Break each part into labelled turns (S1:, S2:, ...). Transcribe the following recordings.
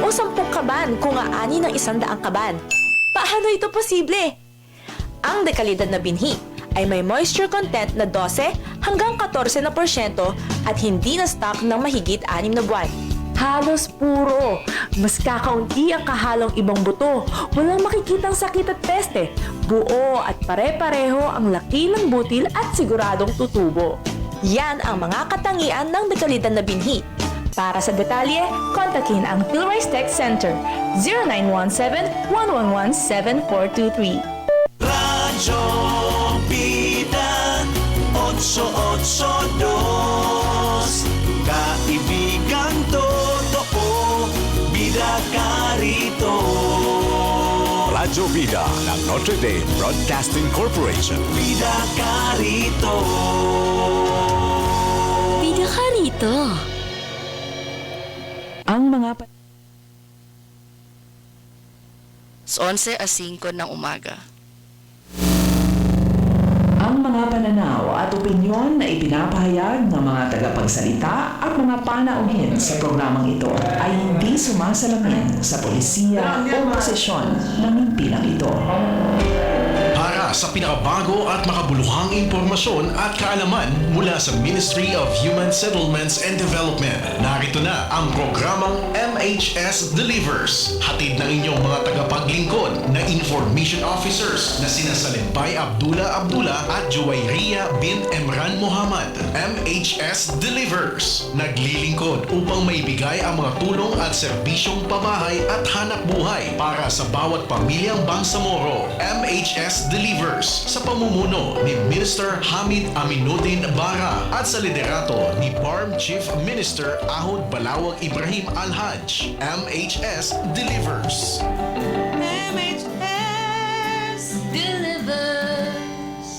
S1: o 10 kaban kung aani ng 100 kaban. Paano ito posible? Ang dekalidad na binhi ay may moisture content na 12 hanggang 14% at hindi na stock ng mahigit 6 na buwan. Halos puro. Mas kakaunti ang kahalong ibang buto. Walang makikitang sakit at peste. Buo at pare-pareho ang laki ng butil at siguradong tutubo. Yan ang mga katangian ng dekalidad na binhi. Para sa detalye, kontakin ang Philrice Tech Center 0917-111-7423.
S2: Radyo Bida 882 Kaibigan totoo, bida ka rito.
S3: Radyo Bida ng Notre Dame Broadcasting Corporation.
S2: Bida ka rito.
S4: Bida ka rito.
S1: Ang mga
S4: 11:05 ng umaga.
S5: Ang mga pananaw at opinyon na ipinapahayag ng mga tagapagsalita at mga panauhin sa programang ito ay hindi sumasalamin sa polisiya o posisyon ng himpilang ito.
S6: Para sa pinakabago at makabuluhang impormasyon at kaalaman mula sa Ministry of Human Settlements and Development, narito na ang programang MHS-Delivers. Hatid ng inyong mga tagapaglingkod na Information Officers na sina Salimbay Abdullah at Juwayriya bin Emran Muhammad. MHS-Delivers, naglilingkod upang maibigay ang mga tulong at serbisyong pabahay at hanap buhay para sa bawat pamilyang Bangsamoro. MHS-Delivers sa pamumuno ni Minister Hamid Aminuddin Bara at sa liderato ni BARMM Chief Minister Ahud Balawag Ibrahim Al-Haj. MHS-Delivers.
S4: MHSDelivers.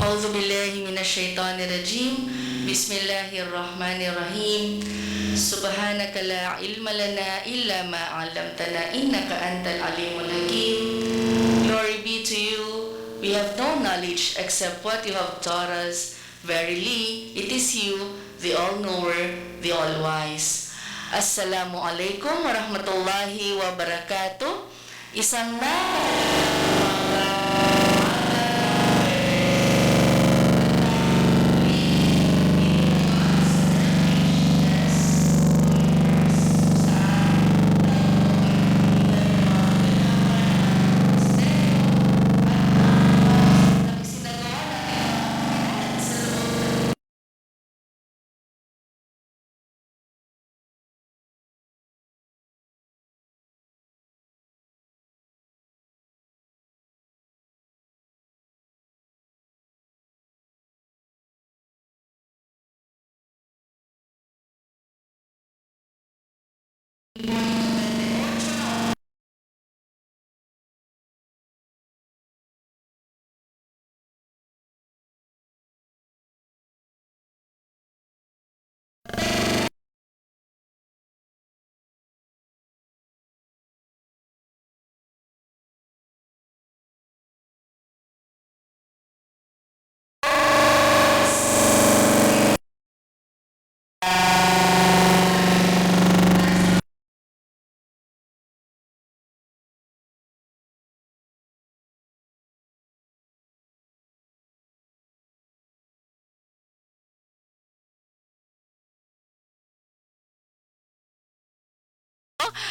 S4: A'udhu billahi minasyaitanirrajim. Bismillahirrahmanirrahim. Subhanaka la ilma lana illa ma 'allamtana innaka antal alimul hakim. Glory be to you. We have no knowledge except what you have taught us. Verily, it is you, the all-knower, the all-wise. Assalamu alaikum warahmatullahi wabarakatuh. Isang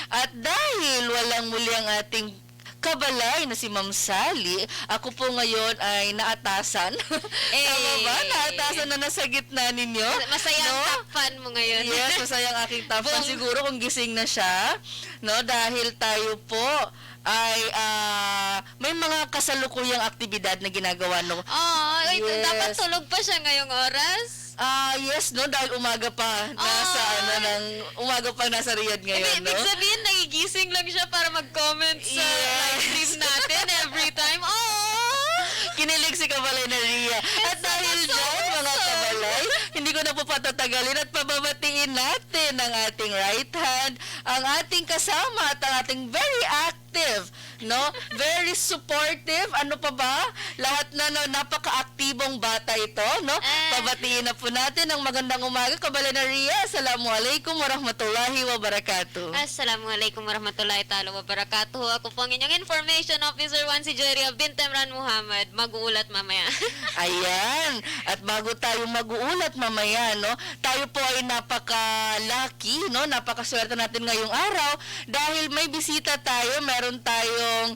S4: At dahil walang muli ang ating kabalay na si Ma'am Sally, ako po ngayon ay naatasan. Tama ba? Naatasan na nasa gitna ninyo.
S7: Masaya ang top fan mo ngayon.
S4: Yes, masaya ang aking top fan. Siguro kung gising na siya. No? Dahil tayo po ay may mga kasalukuyang aktibidad na ginagawa. No?
S7: Wait, dapat tulog pa siya ngayong oras?
S4: Yes, no, dahil umaga pa nasa Riyadh ngayon, no?
S7: Ibig sabihin, nagigising lang siya para mag-comment sa live stream natin every time.
S4: Kinilig si Kabalay na Ria. At dahil dyan, mga kabalay, hindi ko na po patatagalin at pababatiin natin ang ating right hand, ang ating kasama at ang ating very active active, no? Very supportive. Ano pa ba? Lahat na, no, napaka-aktibong bata ito, no? Pabatiin na po natin ang magandang umaga. Kabala na Ria, Assalamualaikum warahmatullahi wabarakatuh.
S7: Assalamualaikum warahmatullahi ta'ala wabarakatuh. Ako po ang inyong Information Officer 1 si Joria Bintemran Muhammad. Mag-uulat mamaya.
S4: Ayan. At bago tayo mag-uulat mamaya, no, tayo po ay napaka-lucky, no, napakaswerte natin ngayong araw dahil may bisita tayo. Meron tayong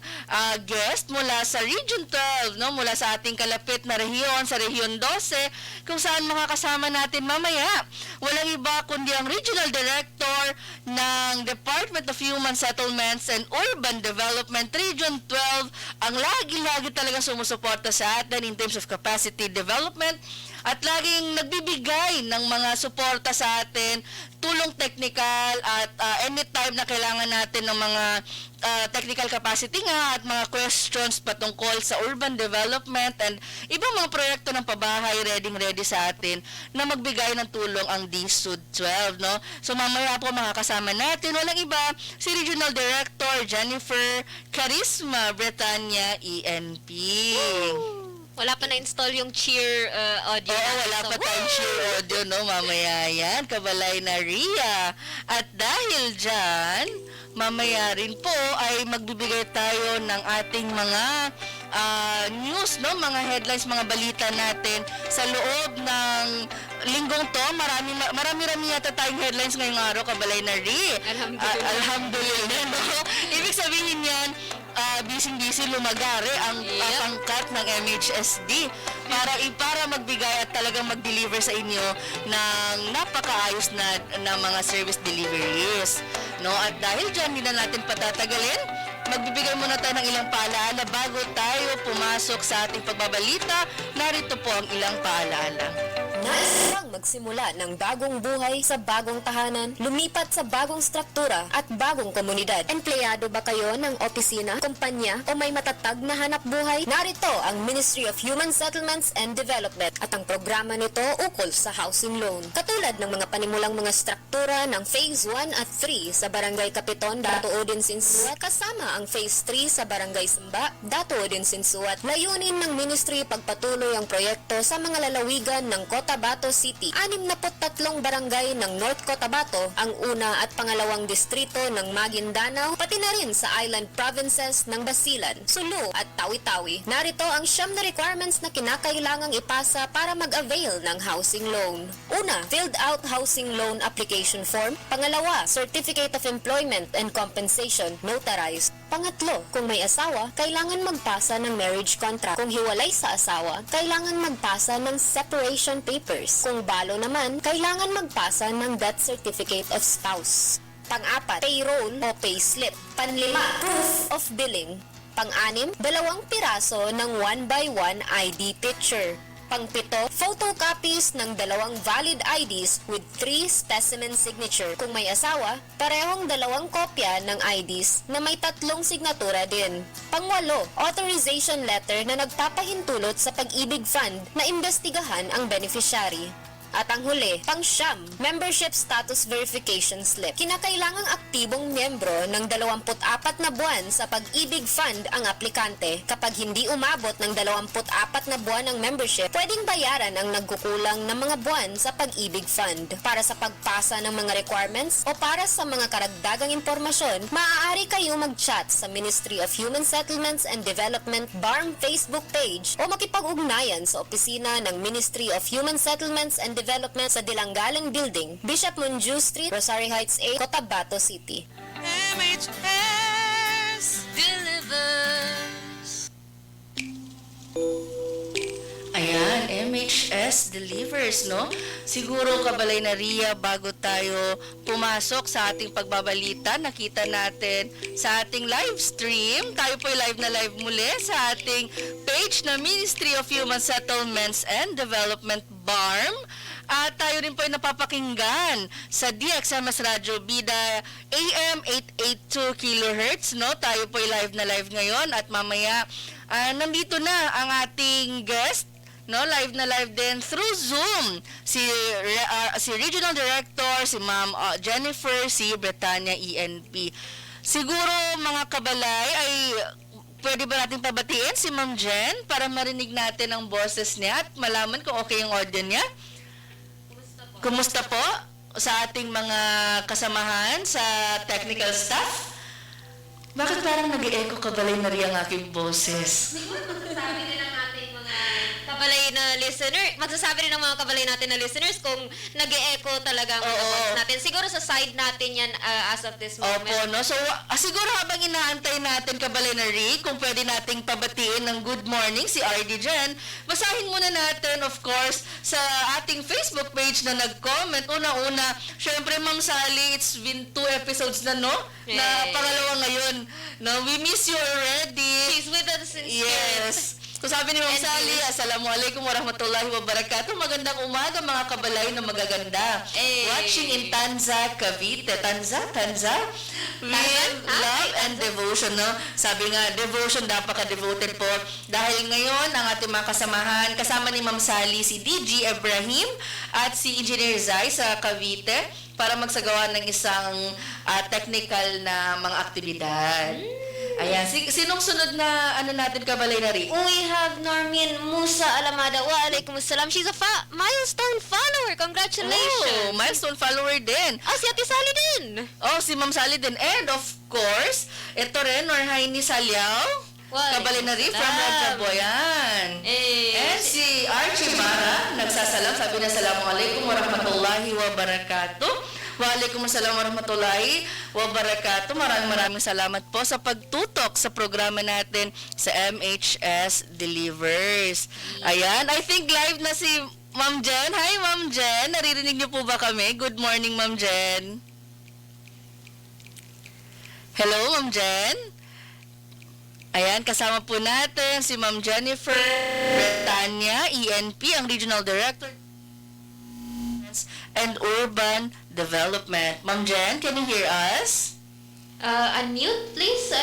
S4: guest mula sa Region 12, no, mula sa ating kalapit na rehiyon, sa Rehiyon 12, kung saan makakasama natin mamaya. Walang iba kundi ang Regional Director ng Department of Human Settlements and Urban Development Region 12, ang lagi-lagi talaga sumusuporta sa atin in terms of capacity development at laging nagbibigay ng mga suporta sa atin, tulong technical at anytime na kailangan natin ng mga technical capacity nga at mga questions patungkol sa urban development and ibang mga proyekto ng pabahay, ready sa atin na magbigay ng tulong ang DHSUD 12, no? So mamaya po makakasama natin, walang iba, si Regional Director Jennifer CARISMA, BRETANA, ENP.
S7: Wala pa na-install yung cheer audio.
S4: Oo, wala pa tayong cheer audio, no? Mamaya yan, kabalay na Ria. At dahil dyan, mamaya rin po ay magbibigay tayo ng ating mga news, no? Mga headlines, mga balita natin sa loob ng linggong to. Marami yata tayong headlines ngayong araw, kabalay na Ria.
S7: Alhamdulillah.
S4: Alhamdulillah, no? Ibig sabihin yan, busy lumagari ang pangkat ng MHSD para magbigay at talagang mag-deliver sa inyo ng napakaayos na mga service deliveries, no? At dahil dyan, hindi na natin patatagalin, magbibigay muna tayo ng ilang paalaala bago tayo pumasok sa ating pagbabalita. Narito po ang ilang paalaala.
S8: Nais bang magsimula ng bagong buhay sa bagong tahanan, lumipat sa bagong struktura at bagong komunidad? Empleyado ba kayo ng opisina, kumpanya o may matatag na hanap buhay? Narito ang Ministry of Human Settlements and Development at ang programa nito ukol sa housing loan. Katulad ng mga panimulang mga struktura ng Phase 1 at 3 sa Barangay Kapiton, Datuodin, Sinsuat, kasama ang Phase 3 sa Barangay Samba, Datuodin, Sinsuat. Layunin ng Ministry pagpatuloy ang proyekto sa mga lalawigan ng Cotabato City. 63 barangay ng North Cotabato, ang una at pangalawang distrito ng Maguindanao, pati na rin sa island provinces ng Basilan, Sulu at Tawi-Tawi. Narito ang 9 na requirements na kinakailangang ipasa para mag-avail ng housing loan. Una, filled out housing loan application form. Pangalawa, Certificate of Employment and Compensation, notarized. Pangatlo, kung may asawa, kailangan magpasa ng marriage contract. Kung hiwalay sa asawa, kailangan magpasa ng separation papers. Kung balo naman, kailangan magpasa ng death certificate of spouse. Pang-apat, payroll o payslip. Panlima, proof of billing. Pang-anim, 2 piraso ng 1x1 ID picture. Pang-pito, photocopies ng 2 valid IDs with 3 specimen signature. Kung may asawa, parehong 2 kopya ng IDs na may 3 signatura din. Pang-walo, authorization letter na nagpapahintulot sa Pag-ibig Fund na imbestigahan ang beneficiary. At ang huli, pang-9, membership status verification slip. Kinakailangang aktibong miyembro ng 24 na buwan sa Pag-ibig Fund ang aplikante. Kapag hindi umabot ng 24 na buwan ng membership, pwedeng bayaran ang nagkukulang ng mga buwan sa Pag-ibig Fund. Para sa pagpasa ng mga requirements o para sa mga karagdagang impormasyon, maaari kayong mag-chat sa Ministry of Human Settlements and Development BARMM Facebook page o makipag-ugnayan sa opisina ng Ministry of Human Settlements and Development sa Dilanggalan Building, Bishop Munju Street, Rosary Heights A, Cotabato City.
S7: MHSDelivers.
S4: Ayan, MHSDelivers, no? Siguro kabalay na Ria, bago tayo pumasok sa ating pagbabalita, nakita natin sa ating live stream, tayo po live na live muli sa ating page na Ministry of Human Settlements and Development BARMM. At tayo rin po ay napapakinggan sa DXMS Radio Bida AM 882 kHz, no? Tayo po ay live na live ngayon at mamaya nandito na ang ating guest, no? Live na live din through Zoom. Si Regional Director, si Ma'am Jennifer, si BRETANA ENP. siguro mga kabalay ay pwede ba natin pabatiin si Ma'am Jen para marinig natin ang boses niya at malaman kung okay yung audio niya? Kumusta po sa ating mga kasamahan sa technical staff? Bakit parang nag-e-echo kabalay na rin ang aking boses?
S7: Siguro magsasabi din ang ating mga kabalay na listener, magsasabi rin ng mga kabalay natin na listeners kung nag-e-echo talaga ang mga boses natin. Siguro sa side natin yan as of this moment.
S4: Opo, no? So, siguro habang inaantay natin kabalay na rin, kung pwede nating pabatiin ng good morning si RD Jen, basahin muna natin, of course, sa ating Facebook page na nag-comment. Una-una, syempre, Ma'am Sally, it's been 2 episodes na, no? Na pangalawa ngayon. No, we miss you already.
S7: She's with us in spirit.
S4: Yes. So sabi ni Ma'am Sally, Assalamualaikum warahmatullahi wabarakatuh. Magandang umaga mga kabalay na magaganda. Watching in Tanza, Cavite. Tanza? With love and devotion, no? Sabi nga, devotion, napaka-devoted po. Dahil ngayon, ang ating mga kasamahan, kasama ni Ma'am Sally, si DG Ibrahim at si Engineer Zai sa Cavite para magsagawa ng isang technical na mga aktibidad. Ayan, sinong sunod na natin kabalay na rin?
S7: We have Normin Musa Alamada. Waalaikumsalam. She's a milestone follower. Congratulations.
S4: Oh, milestone follower din.
S7: Si Ate Sally din.
S4: Oh, si Ma'am Sally din. And of course, ito rin, Norhaini Salyao. Kabalay na rin from Rajaboyan. And si Archie Mara, nagsasalam. Sabi na, Assalamualaikum warahmatullahi wabarakatuh. Waalaikumsalam warahmatullahi wabarakatuh. Maraming salamat po sa pagtutok sa programa natin sa MHSDelivers. Ayan, I think live na si Ma'am Jen. Hi, Ma'am Jen. Naririnig niyo po ba kami? Good morning, Ma'am Jen. Hello, Ma'am Jen. Ayan, kasama po natin si Ma'am Jennifer BRETANA, ENP, ang Regional Director and Urban Development. Ma'am Jen, can you hear us?
S7: Unmute, please.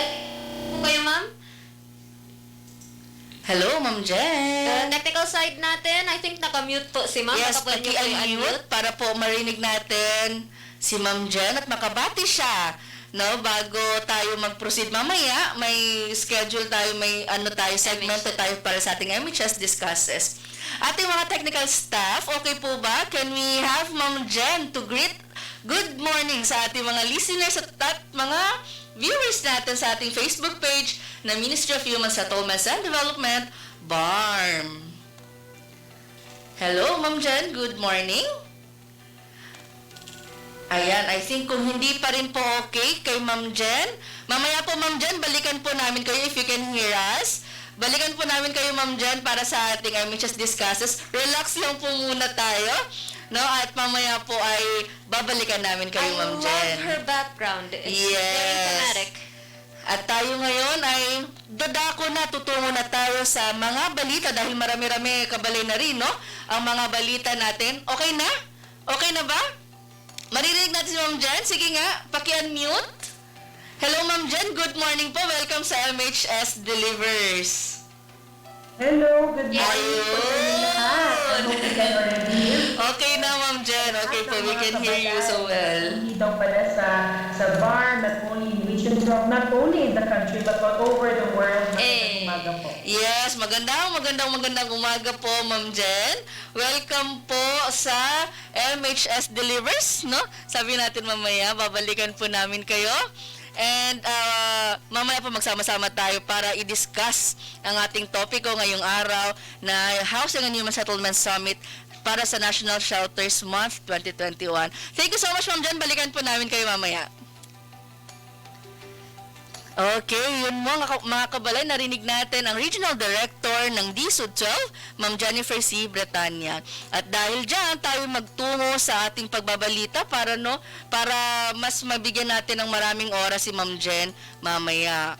S7: Kung kayo, ma'am.
S4: Hello, Ma'am Jen.
S7: Technical side natin, I think naka-mute po si ma'am.
S4: Yes,
S7: Baka pwede niyo po
S4: paki-unmute para po marinig natin si Ma'am Jen at makabati siya. No, bago tayo mag-proceed mamaya, may schedule tayo, may segment tayo para sa ating MHS Discusses. Ating mga technical staff, okay po ba? Can we have Ma'am Jen to greet good morning sa ating mga listeners at mga viewers natin sa ating Facebook page na Ministry of Human Settlements and Development, BARMM. Hello, Ma'am Jen. Good morning. Ayan, I think kung hindi pa rin po okay kay Ma'am Jen, mamaya po Ma'am Jen, balikan po namin kayo if you can hear us. Balikan po namin kayo Ma'am Jen para sa ating MHS Discusses. Relax lang po muna tayo, no? At mamaya po ay babalikan namin kayo Ma'am Jen.
S7: I love her background. It's very thematic.
S4: At tayo ngayon ay dadako na, tutungo na tayo sa mga balita dahil marami-rami kabalay na rin, no? Ang mga balita natin. Okay na? Okay na ba? Maririnig natin si Ma'am Jen. Sige nga, paki-unmute. Hello, Ma'am Jen. Good morning po. Welcome sa MHSDelivers.
S9: Hello, good morning po sa inyo lahat. I hope you can already hear.
S4: Okay na, Ma'am Jen. Okay po, we can hear you so well.
S9: Hindi daw pala sa BARMM, not only in Region 12, not only in the country, but all over the world. Magandang umaga po.
S4: Yes, magandang umaga po, Ma'am Jen. Welcome po sa MHSDelivers, no? Sabi natin mamaya, babalikan po namin kayo. And mamaya po magsama-sama tayo para i-discuss ang ating topiko ngayong araw na Housing and Human Settlement Summit para sa National Shelters Month 2021. Thank you so much, Ma'am Jen. Balikan po namin kayo mamaya. Okay, yun mo mga kabalay, narinig natin ang Regional Director ng DHSUD 12, Ma'am Jennifer C. BRETANA. At dahil dyan, tayo magtungo sa ating pagbabalita para mas mabigyan natin ng maraming oras si Ma'am Jen mamaya.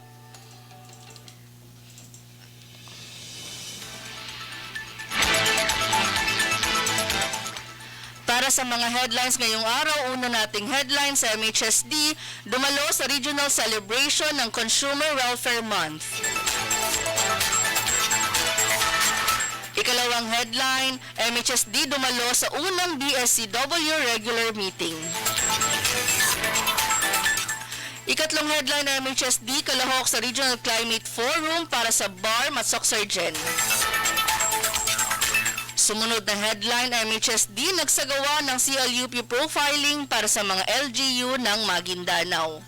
S4: Para sa mga headlines ngayong araw, una nating headline sa MHSD, dumalo sa regional celebration ng Consumer Welfare Month. Ikalawang headline, MHSD dumalo sa unang DHSUD regular meeting. Ikatlong headline ng MHSD, kalahok sa Regional Climate Forum para sa BARMM at Soxargen. Sumunod na headline, MHSD nagsagawa ng CLUP profiling para sa mga LGU ng Maguindanao.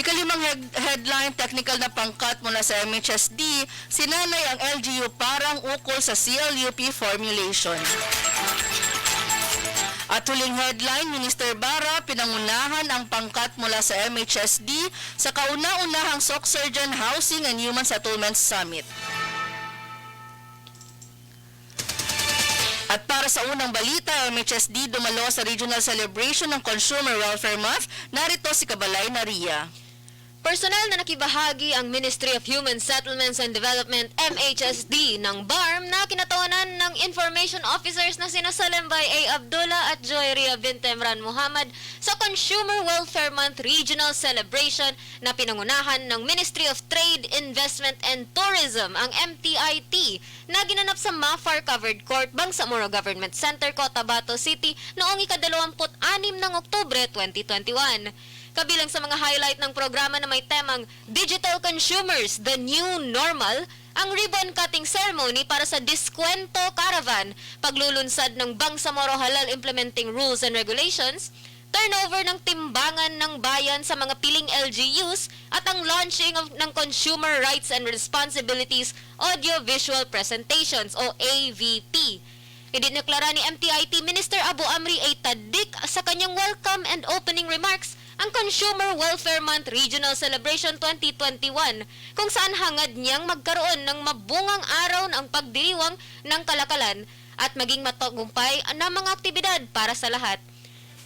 S4: Ikalimang headline, technical na pangkat mula sa MHSD, sinanay ang LGU parang ukol sa CLUP formulation. At huling headline, Minister Bara, pinangunahan ang pangkat mula sa MHSD sa kauna-unahang Soxargen Housing and Human Settlements Summit. At para sa unang balita, MHSD dumalo sa regional celebration ng Consumer Welfare Month. Narito si Kabalay Naria.
S7: Personal na nakibahagi ang Ministry of Human Settlements and Development, MHSD, ng BARMM na kinatawanan ng information officers na sina Salembay A. Abdullah at Joy Ria Bintemran Muhammad sa Consumer Welfare Month Regional Celebration na pinangunahan ng Ministry of Trade, Investment and Tourism, ang MTIT, na ginanap sa Mafar Covered Court, Bangsamoro Government Center, Cotabato City noong ika-26 ng Oktubre 2021. Kabilang sa mga highlight ng programa na may temang Digital Consumers, the New Normal, ang ribbon cutting ceremony para sa Diskwento Caravan, paglulunsad ng Bangsamoro Halal Implementing Rules and Regulations, turnover ng timbangan ng bayan sa mga piling LGUs, at ang launching ng Consumer Rights and Responsibilities Audio-Visual Presentations o AVP. Idineklara ni MTIT Minister Abu Amri A. Tadik sa kanyang welcome and opening remarks ang Consumer Welfare Month Regional Celebration 2021, kung saan hangad niyang magkaroon ng mabungang araw ng pagdiriwang ng kalakalan at maging matagumpay na mga aktibidad para sa lahat.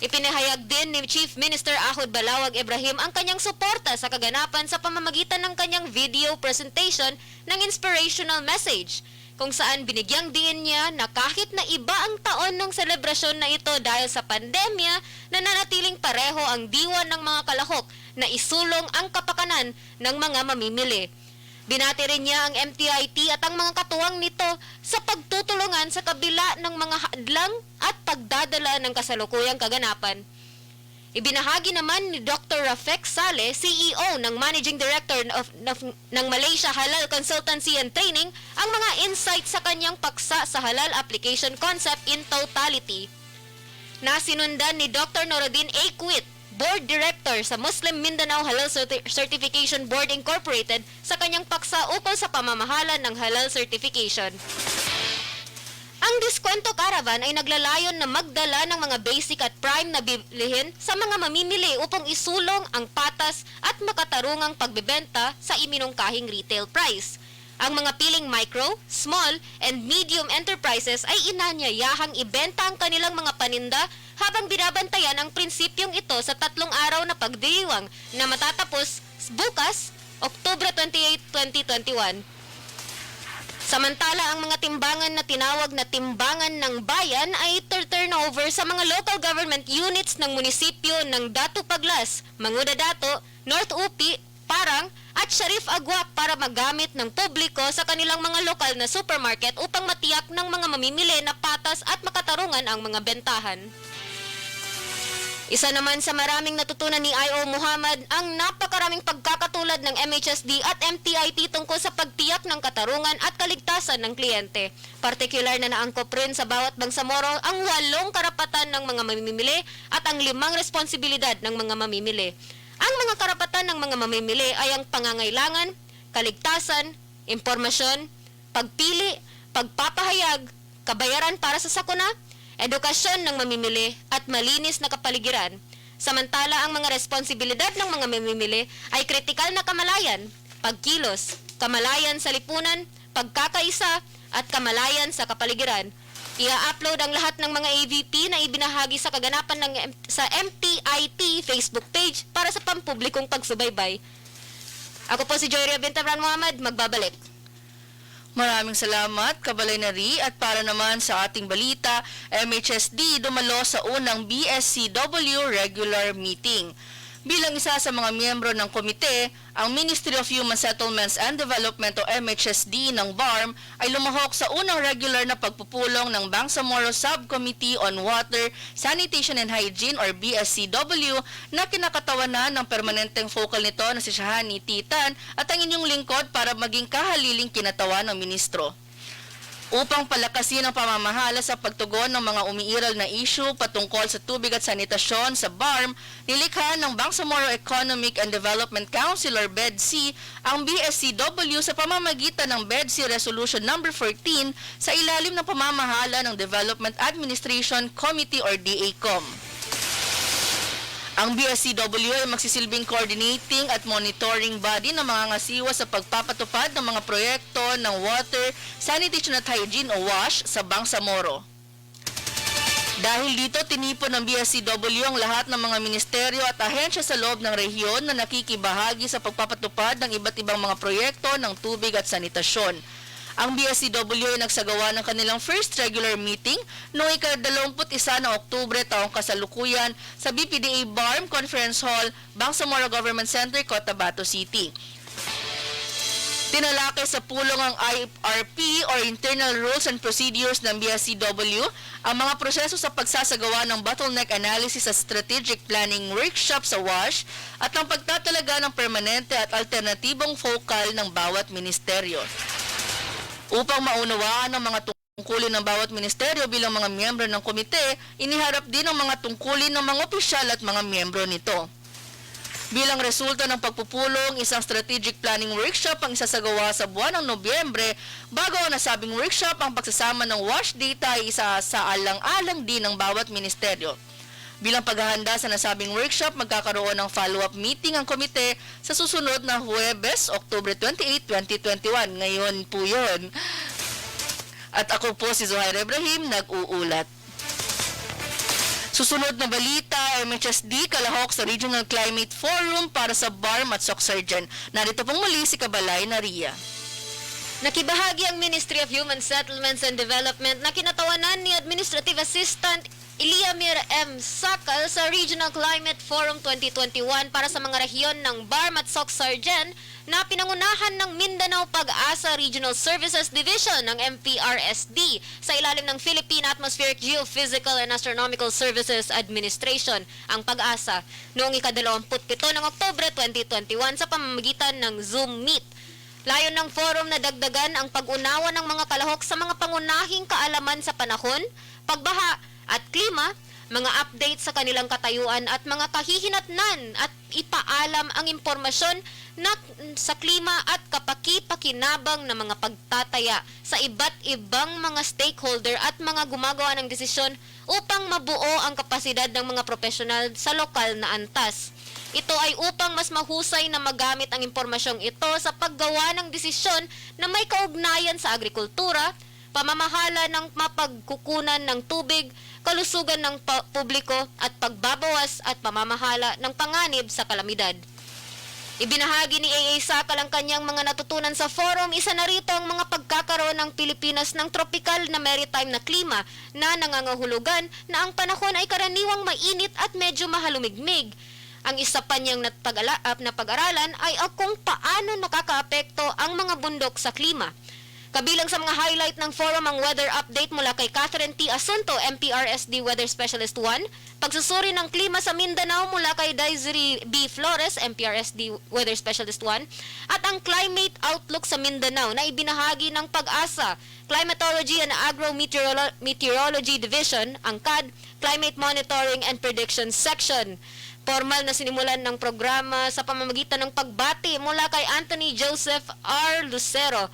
S7: Ipinahayag din ni Chief Minister Ahod Balawag Ibrahim ang kanyang suporta sa kaganapan sa pamamagitan ng kanyang video presentation ng inspirational message, kung saan binigyang diin niya na kahit na iba ang taon ng selebrasyon na ito dahil sa pandemya, nananatiling pareho ang diwa ng mga kalahok na isulong ang kapakanan ng mga mamimili. Binati rin niya ang MTIT at ang mga katuwang nito sa pagtutulungan sa kabila ng mga hadlang at pagdadala ng kasalukuyang kaganapan. Ibinahagi naman ni Dr. Rafek Saleh, CEO ng Managing Director ng Malaysia Halal Consultancy and Training, ang mga insights sa kanyang paksa sa halal application concept in totality. Nasinundan ni Dr. Norodin A. Quit, Board Director sa Muslim Mindanao Halal Certification Board Incorporated, sa kanyang paksa ukol sa pamamahala ng halal certification. Ang Diskwento Caravan ay naglalayon na magdala ng mga basic at prime na bilihin sa mga mamimili upang isulong ang patas at makatarungang pagbebenta sa iminungkahing retail price. Ang mga piling micro, small, and medium enterprises ay inanyayahang ibenta ang kanilang mga paninda habang binabantayan ang prinsipyong ito sa 3 araw na pagdiriwang na matatapos bukas, Oktubre 28, 2021. Samantala, ang mga timbangan na tinawag na timbangan ng bayan ay turnover sa mga local government units ng munisipyo ng Datu Paglas, Manguda Dato, North Upi, Parang at Sharif Agwak para magamit ng publiko sa kanilang mga lokal na supermarket upang matiyak ng mga mamimili na patas at makatarungan ang mga bentahan. Isa naman sa maraming natutunan ni I.O. Muhammad ang napakaraming pagkakatulad ng MHSD at MTIT tungkol sa pagtiyak ng katarungan at kaligtasan ng kliyente. Partikular na naangkop rin sa bawat bangsamoro ang 8 karapatan ng mga mamimili at ang 5 responsibilidad ng mga mamimili. Ang mga karapatan ng mga mamimili ay ang pangangailangan, kaligtasan, impormasyon, pagpili, pagpapahayag, kabayaran para sa sakuna, edukasyon ng mamimili at malinis na kapaligiran. Samantala, ang mga responsibilidad ng mga mamimili ay kritikal na kamalayan, pagkilos, kamalayan sa lipunan, pagkakaisa at kamalayan sa kapaligiran. Ia-upload ang lahat ng mga AVP na ibinahagi sa kaganapan sa MTIT Facebook page para sa pampublikong pagsubaybay. Ako po si Joyria Bintamran Muhammad, magbabalik.
S4: Maraming salamat, Kabalay Nari. At para naman sa ating balita, MHSD dumalo sa unang BSCW regular meeting. Bilang isa sa mga miyembro ng komite, ang Ministry of Human Settlements and Development o MHSD ng BARMM ay lumahok sa unang regular na pagpupulong ng Bangsamoro Subcommittee on Water, Sanitation and Hygiene or BSCW na kinakatawanan ng permanenteng focal nito na si Shahani Titan at ang inyong lingkod para maging kahaliling kinatawan ng ministro. Upang palakasin ang pamamahala sa pagtugon ng mga umiiral na issue patungkol sa tubig at sanitasyon sa BARMM, nilikha ng Bangsamoro Economic and Development Council or BEDC ang BSCW sa pamamagitan ng BEDC Resolution No. 14 sa ilalim ng pamamahala ng Development Administration Committee or DACOM. Ang BSCW ay magsisilbing coordinating at monitoring body ng mga ngasiwa sa pagpapatupad ng mga proyekto ng Water, Sanitation at Hygiene o WASH sa Bangsamoro. Dahil dito, tinipon ng BSCW ang lahat ng mga ministeryo at ahensya sa loob ng rehiyon na nakikibahagi sa pagpapatupad ng iba't ibang mga proyekto ng tubig at sanitasyon. Ang BSCW ay nagsagawa ng kanilang first regular meeting noong ika-21 ng Oktubre taong kasalukuyan sa BPDA BARMM Conference Hall, Bangsamoro Government Center, Cotabato City. Tinalakay sa pulong ang IRP or Internal Rules and Procedures ng BSCW ang mga proseso sa pagsasagawa ng bottleneck analysis sa strategic planning workshop sa WASH at ang pagtatalaga ng permanente at alternatibong focal ng bawat ministeryo. Upang maunawaan ang mga tungkulin ng bawat ministeryo bilang mga miyembro ng komite, iniharap din ang mga tungkulin ng mga opisyal at mga miyembro nito. Bilang resulta ng pagpupulong, isang strategic planning workshop ang isasagawa sa buwan ng Nobyembre. Bago ang nasabing workshop, ang pagsasama ng WASH data ay isa sa alang-alang din ng bawat ministeryo. Bilang paghahanda sa nasabing workshop, magkakaroon ng follow-up meeting ang komite sa susunod na Huwebes, Oktubre 28, 2021. Ngayon po yun. At ako po si Zuhair Ibrahim, nag-uulat. Susunod na balita, MHSD kalahok sa Regional Climate Forum para sa BARMM at SOCSARGEN. Narito pong muli si Kabalay Naria.
S7: Nakibahagi ang Ministry of Human Settlements and Development na kinatawanan ni Administrative Assistant Iliamir M. Sakal sa Regional Climate Forum 2021 para sa mga rehiyon ng BARMM at SOCSARGEN na pinangunahan ng Mindanao Pag-asa Regional Services Division ng MPRSD sa ilalim ng Philippine Atmospheric Geophysical and Astronomical Services Administration, ang Pag-asa, noong ika-27 ng Oktubre 2021 sa pamamagitan ng Zoom Meet. Layon ng forum na dagdagan ang pag-unawa ng mga kalahok sa mga pangunahing kaalaman sa panahon, pagbaha at klima, mga update sa kanilang katayuan at mga kahihinatnan at ipaalam ang impormasyon na sa klima at kapaki-pakinabang na mga pagtataya sa iba't ibang mga stakeholder at mga gumagawa ng desisyon upang mabuo ang kapasidad ng mga profesional sa lokal na antas. Ito ay upang mas mahusay na magamit ang impormasyong ito sa paggawa ng desisyon na may kaugnayan sa agrikultura, pamamahala ng mapagkukunan ng tubig, kalusugan ng publiko at pagbabawas at pamamahala ng panganib sa kalamidad. Ibinahagi ni AA Sakal ang kanyang mga natutunan sa forum. Isa na rito ang mga pagkakaroon ng Pilipinas ng tropical na maritime na klima na nangangahulugan na ang panahon ay karaniwang mainit at medyo mahalumigmig. Ang isa pa niyang napag-aralan ay kung paano nakakaapekto ang mga bundok sa klima. Kabilang sa mga highlight ng forum ang weather update mula kay Catherine T. Asunto, MPRSD Weather Specialist 1, pagsusuri ng klima sa Mindanao mula kay Desiree B. Flores, MPRSD Weather Specialist 1, at ang climate outlook sa Mindanao na ibinahagi ng Pag-asa, Climatology and Agro-Meteorology Division, ang CAD, Climate Monitoring and Prediction Section. Formal na sinimulan ng programa sa pamamagitan ng pagbati mula kay Anthony Joseph R. Lucero,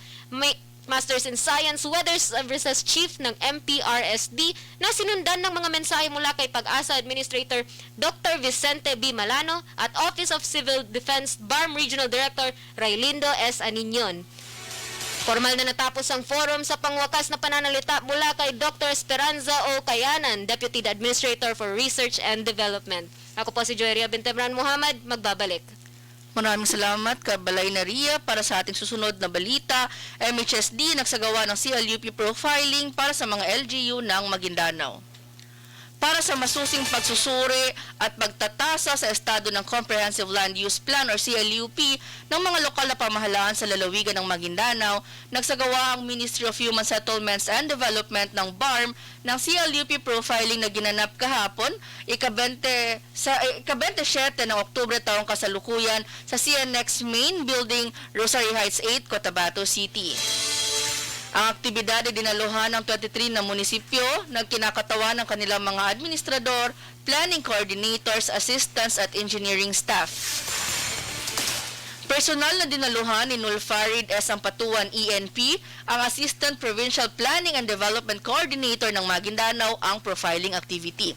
S7: Masters in Science Weather Services Chief ng MPRSD, na sinundan ng mga mensahe mula kay Pag-asa Administrator Dr. Vicente B. Malano at Office of Civil Defense BARMM Regional Director Raylindo S. Aniñon. Formal na natapos ang forum sa pangwakas na pananalita mula kay Dr. Esperanza O. Kayanan, Deputy Administrator for Research and Development. Ako po si Joeria Bintebran Muhammad, magbabalik.
S4: Maraming salamat, Kabalay Naria. Para sa ating susunod na balita, MHSD nagsagawa ng CLUP profiling para sa mga LGU ng Maguindanao. para sa masusing pagsusuri at pagtatasa sa estado ng Comprehensive Land Use Plan or CLUP ng mga lokal na pamahalaan sa lalawigan ng Maguindanao, nagsagawa ang Ministry of Human Settlements and Development ng BARMM ng CLUP profiling na ginanap kahapon, ika-27 ng Oktubre taong kasalukuyan sa CNX Main Building, Rosary Heights 8, Cotabato City. Ang aktibidad ay dinaluhan ng 23 na munisipyo, nagkinakatawan ng kanilang mga administrador, planning coordinators, assistants at engineering staff. Personal na dinaluhan ni Nulfarid S. Ampatuan, ENP, ang Assistant Provincial Planning and Development Coordinator ng Maguindanao ang profiling activity.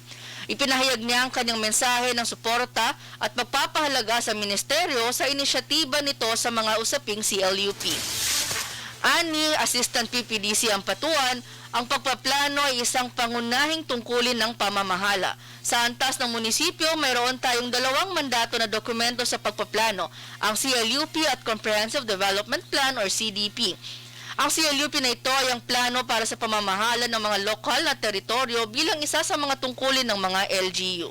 S4: Ipinahayag niya ang kanyang mensahe ng suporta at pagpapahalaga sa ministeryo sa inisyatiba nito sa mga usaping CLUP. Ani Assistant PPDC Ampatuan, ang pagpaplano ay isang pangunahing tungkulin ng pamamahala. Sa antas ng munisipyo, mayroon tayong 2 mandato na dokumento sa pagpaplano, ang CLUP at Comprehensive Development Plan or CDP. Ang CLUP na ito ay ang plano para sa pamamahala ng mga lokal na teritoryo bilang isa sa mga tungkulin ng mga LGU.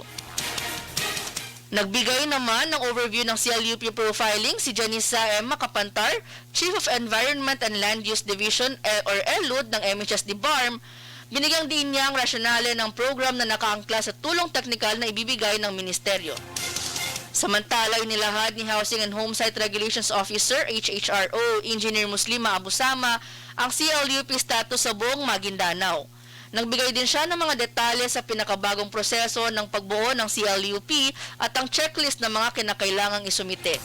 S4: Nagbigay naman ng overview ng CLUP profiling si Janissa M. Makapantar, Chief of Environment and Land Use Division or ELUD ng MHSD-BARMM. Binigyang din niya ang rasyonale ng program na nakaangkla sa tulong teknikal na ibibigay ng ministeryo. Samantala, inilahad ni Housing and Homesite Regulations Officer, HHRO, Engineer Muslima Abusama, ang CLUP status sa buong Maguindanao. Nagbigay din siya ng mga detalye sa pinakabagong proseso ng pagbuo ng CLUP at ang checklist ng mga kinakailangang isumite.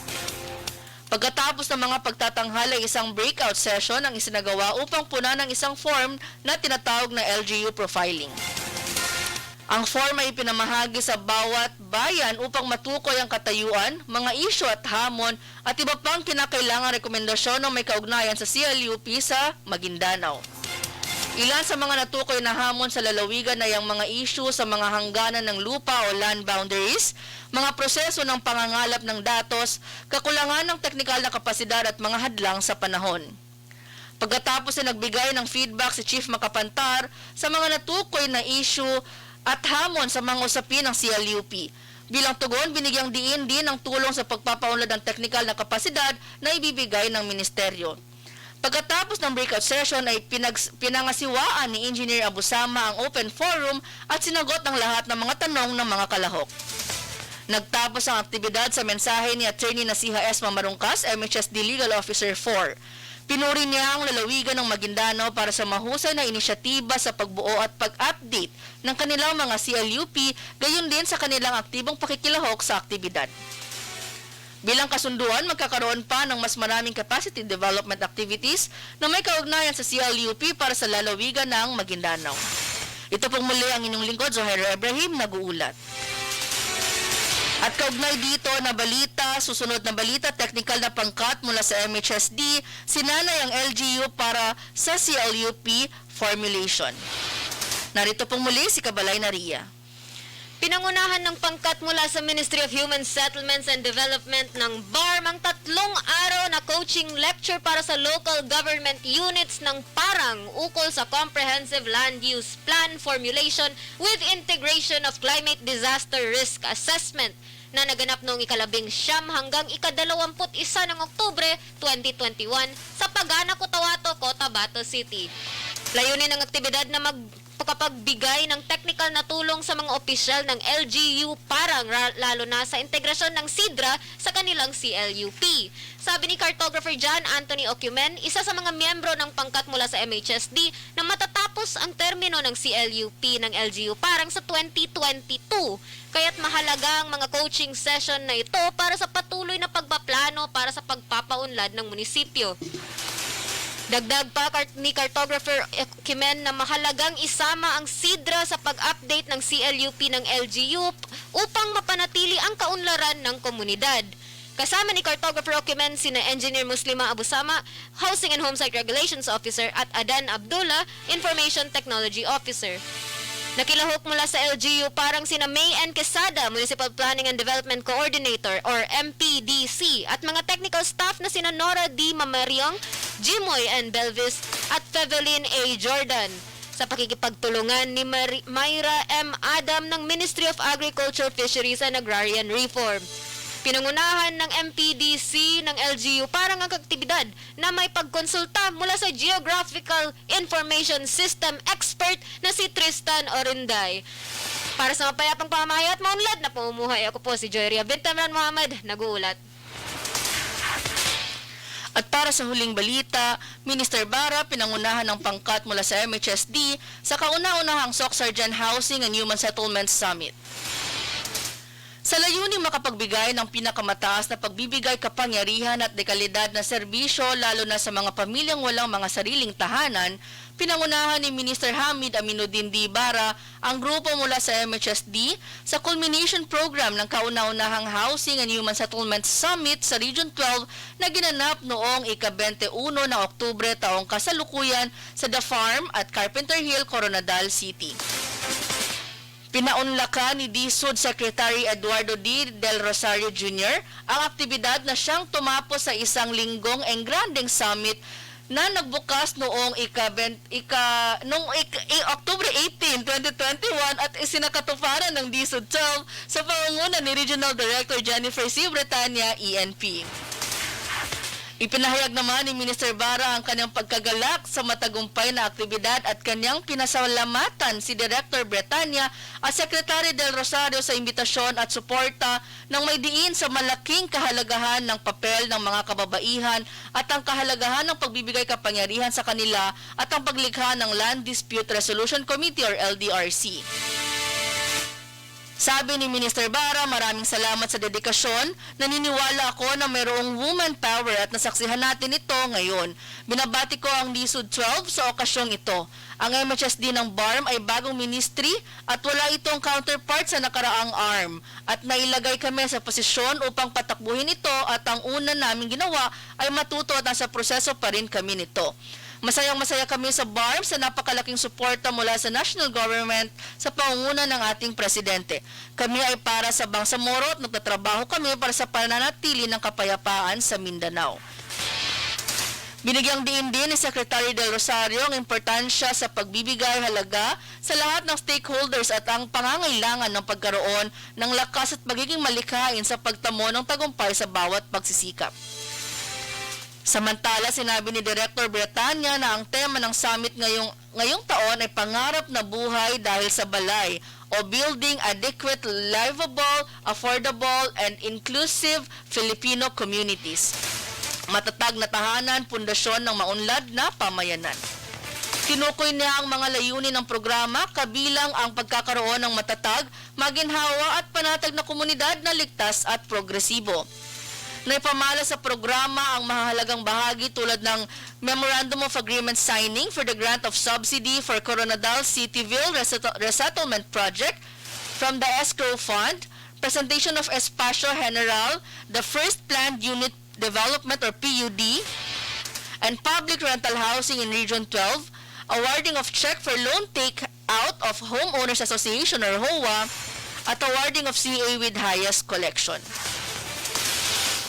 S4: Pagkatapos ng mga pagtatanghala, isang breakout session ang isinagawa upang punan ng isang form na tinatawag na LGU profiling. Ang form ay ipinamahagi sa bawat bayan upang matukoy ang katayuan, mga isyu at hamon at iba pang kinakailangang rekomendasyon ng may kaugnayan sa CLUP sa Maguindanao. Ilan sa mga natukoy na hamon sa lalawigan ay ang mga issue sa mga hangganan ng lupa o land boundaries, mga proseso ng pangangalap ng datos, kakulangan ng teknikal na kapasidad at mga hadlang sa panahon. Pagkatapos ay nagbigay ng feedback si Chief Makapantar sa mga natukoy na issue at hamon sa mga usapin ng CLUP. Bilang tugon, binigyang diin din ang tulong sa pagpapaunlad ng teknikal na kapasidad na ibibigay ng ministeryo. Pagkatapos ng breakout session ay pinangasiwaan ni Engineer Abusama ang open forum at sinagot ang lahat ng mga tanong ng mga kalahok. Nagtapos ang aktibidad sa mensahe ni Attorney Nasiha S. Mamarungkas, MHSD Legal Officer 4. Pinuri niya ang lalawigan ng Maguindanao para sa mahusay na inisyatiba sa pagbuo at pag-update ng kanilang mga CLUP, gayon din sa kanilang aktibong pakikilahok sa aktibidad. Bilang kasunduan, magkakaroon pa ng mas maraming capacity development activities na may kaugnayan sa CLUP para sa lalawigan ng Maguindanao. Ito pong muli ang inyong lingkod, Zohaira Ibrahim, nag-uulat. At kaugnay dito na balita, susunod na balita, technical na pangkat mula sa MHSD, sinanay ang LGU para sa CLUP formulation. Narito pong muli si Kabalay Naria.
S7: Pinangunahan ng pangkat mula sa Ministry of Human Settlements and Development ng BARMM ang 3 araw na coaching lecture para sa local government units ng Parang ukol sa Comprehensive Land Use Plan formulation with integration of climate disaster risk assessment na naganap noong ika-19 hanggang ika-21 ng Oktubre 2021 sa Pagana, Cotabato, Cotabato City. Layunin ng aktibidad na pagpapagbigay ng technical na tulong sa mga opisyal ng LGU Parang lalo na sa integrasyon ng SIDRA sa kanilang CLUP. Sabi ni Cartographer John Anthony Ocumen, isa sa mga miyembro ng pangkat mula sa MHSD na matatapos ang termino ng CLUP ng LGU Parang sa 2022. Kaya't mahalaga ang mga coaching session na ito para sa patuloy na pagpaplano para sa pagpapaunlad ng munisipyo. Dagdag pa ni Cartographer Kimen na mahalagang isama ang SIDRA sa pag-update ng CLUP ng LGU upang mapanatili ang kaunlaran ng komunidad. Kasama ni Cartographer Kimen sina Engineer Muslima Abusama, Housing and Homesite Regulations Officer at Adan Abdullah, Information Technology Officer. Nakilahok mula sa LGU Parang sina May N. Quesada, Municipal Planning and Development Coordinator or MPDC at mga technical staff na sina Nora D. Mamariong, Jimoy N. Belvis at Fevelin A. Jordan. sa pakikipagtulungan ni Myra M. Adam ng Ministry of Agriculture, Fisheries and Agrarian Reform. Pinangunahan ng MPDC ng LGU para ang aktibidad na may pagkonsulta mula sa Geographical Information System expert na si Tristan Orinday. Para sa mapayapang pamamahay at maunlad na pamumuhay, ako po si Joyria Bintamran Muhammad, nag-uulat.
S4: At para sa huling balita, Minister Bara pinangunahan ng pangkat mula sa MHSD sa kauna-unahang SOC Sergeant Housing and Human Settlements Summit. Sa layuning makapagbigay ng pinakamataas na pagbibigay kapangyarihan at dekalidad na serbisyo lalo na sa mga pamilyang walang mga sariling tahanan, pinangunahan ni Minister Hamid Aminuddin D. Bara ang grupo mula sa MHSD sa culmination program ng kauna-unahang Housing and Human Settlements Summit sa Region 12 na ginanap noong ika-21 ng Oktubre taong kasalukuyan sa The Farm at Carpenter Hill, Coronadal City. Pinaunlakan ni DHSUD Secretary Eduardo D. Del Rosario Jr. ang aktibidad na siyang tumapos sa isang linggong engrandeng summit na nagbukas noong October 18, 2021 at isinakatuparan ng DHSUD 12 sa pangunguna ni Regional Director Jennifer C. BRETANA, ENP. Ipinahayag naman ni Minister Bara ang kanyang pagkagalak sa matagumpay na aktibidad at kanyang pinasalamatan si Director BRETANA at Secretary Del Rosario sa imbitasyon at suporta ng may diin sa malaking kahalagahan ng papel ng mga kababaihan at ang kahalagahan ng pagbibigay kapangyarihan sa kanila at ang paglikha ng Land Dispute Resolution Committee or LDRC. Sabi ni Minister Bara, maraming salamat sa dedikasyon. Naniniwala ako na mayroong woman power at nasaksihan natin ito ngayon. Binabati ko ang DHSUD 12 sa okasyong ito. Ang MHSD ng BARMM ay bagong ministry at wala itong counterpart sa nakaraang ARM. At nailagay kami sa posisyon upang patakbuhin ito at ang una naming ginawa ay matuto at nasa proseso pa rin kami nito. Masayang-masaya kami sa BARMM sa napakalaking suporta mula sa national government sa pangunguna ng ating presidente. Kami ay para sa Bangsamoro at nagtatrabaho kami para sa pananatili ng kapayapaan sa Mindanao. Binigyang diin din ni Secretary Del Rosario ang importansya sa pagbibigay halaga sa lahat ng stakeholders at ang pangangailangan ng pagkaroon ng lakas at magiging malikhain sa pagtamo ng tagumpay sa bawat pagsisikap. Samantala, sinabi ni Director BRETANA na ang tema ng summit ngayong taon ay pangarap na buhay dahil sa balay o Building Adequate, Livable, Affordable, and Inclusive Filipino Communities. Matatag na tahanan, pundasyon ng maunlad na pamayanan. Tinukoy niya ang mga layunin ng programa kabilang ang pagkakaroon ng matatag, maginhawa at panatag na komunidad na ligtas at progresibo. Naipamala sa programa ang mahalagang bahagi tulad ng Memorandum of Agreement signing for the grant of subsidy for Coronadal Cityville Resettlement Project from the Escrow Fund, presentation of Espacio General, the First Planned Unit Development or PUD, and public rental housing in Region 12, awarding of check for loan take-out of Homeowners Association or HOA, at awarding of CA with highest collection.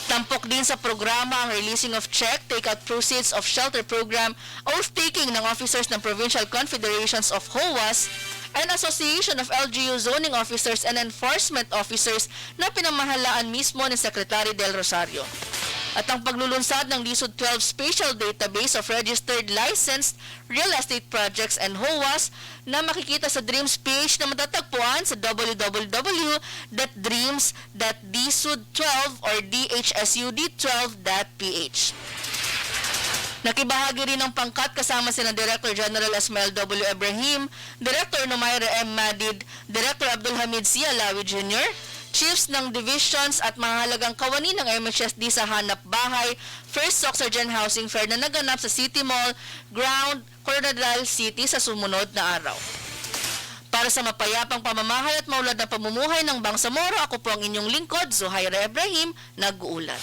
S4: Tampok din sa programa ang releasing of check, take-out proceeds of shelter program, oath-taking ng officers ng Provincial Confederations of HOAs, and Association of LGU Zoning Officers and Enforcement Officers na pinamahalaan mismo ni Secretary Del Rosario. At ang paglulunsad ng DHSUD 12 Spatial Database of Registered Licensed Real Estate Projects and HOAs na makikita sa Dreams page na matatagpuan sa www.dreams.dhsud12 or dhsud12.ph. Nakibahagi rin ng pangkat kasama sina Director General Ismael W. Ibrahim, Director Numayra M. Madid, Director Abdul Hamid C. Alawi Jr., Chiefs ng Divisions at mahalagang kawani ng MHSD sa Hanap Bahay, First SOC Sergeant Housing Fair na naganap sa City Mall, Ground, Coronadal City sa sumunod na araw. Para sa mapayapang pamamahay at maulad na pamumuhay ng Bangsamoro, ako po ang inyong lingkod, Zuhaira Ibrahim, nag-uulat.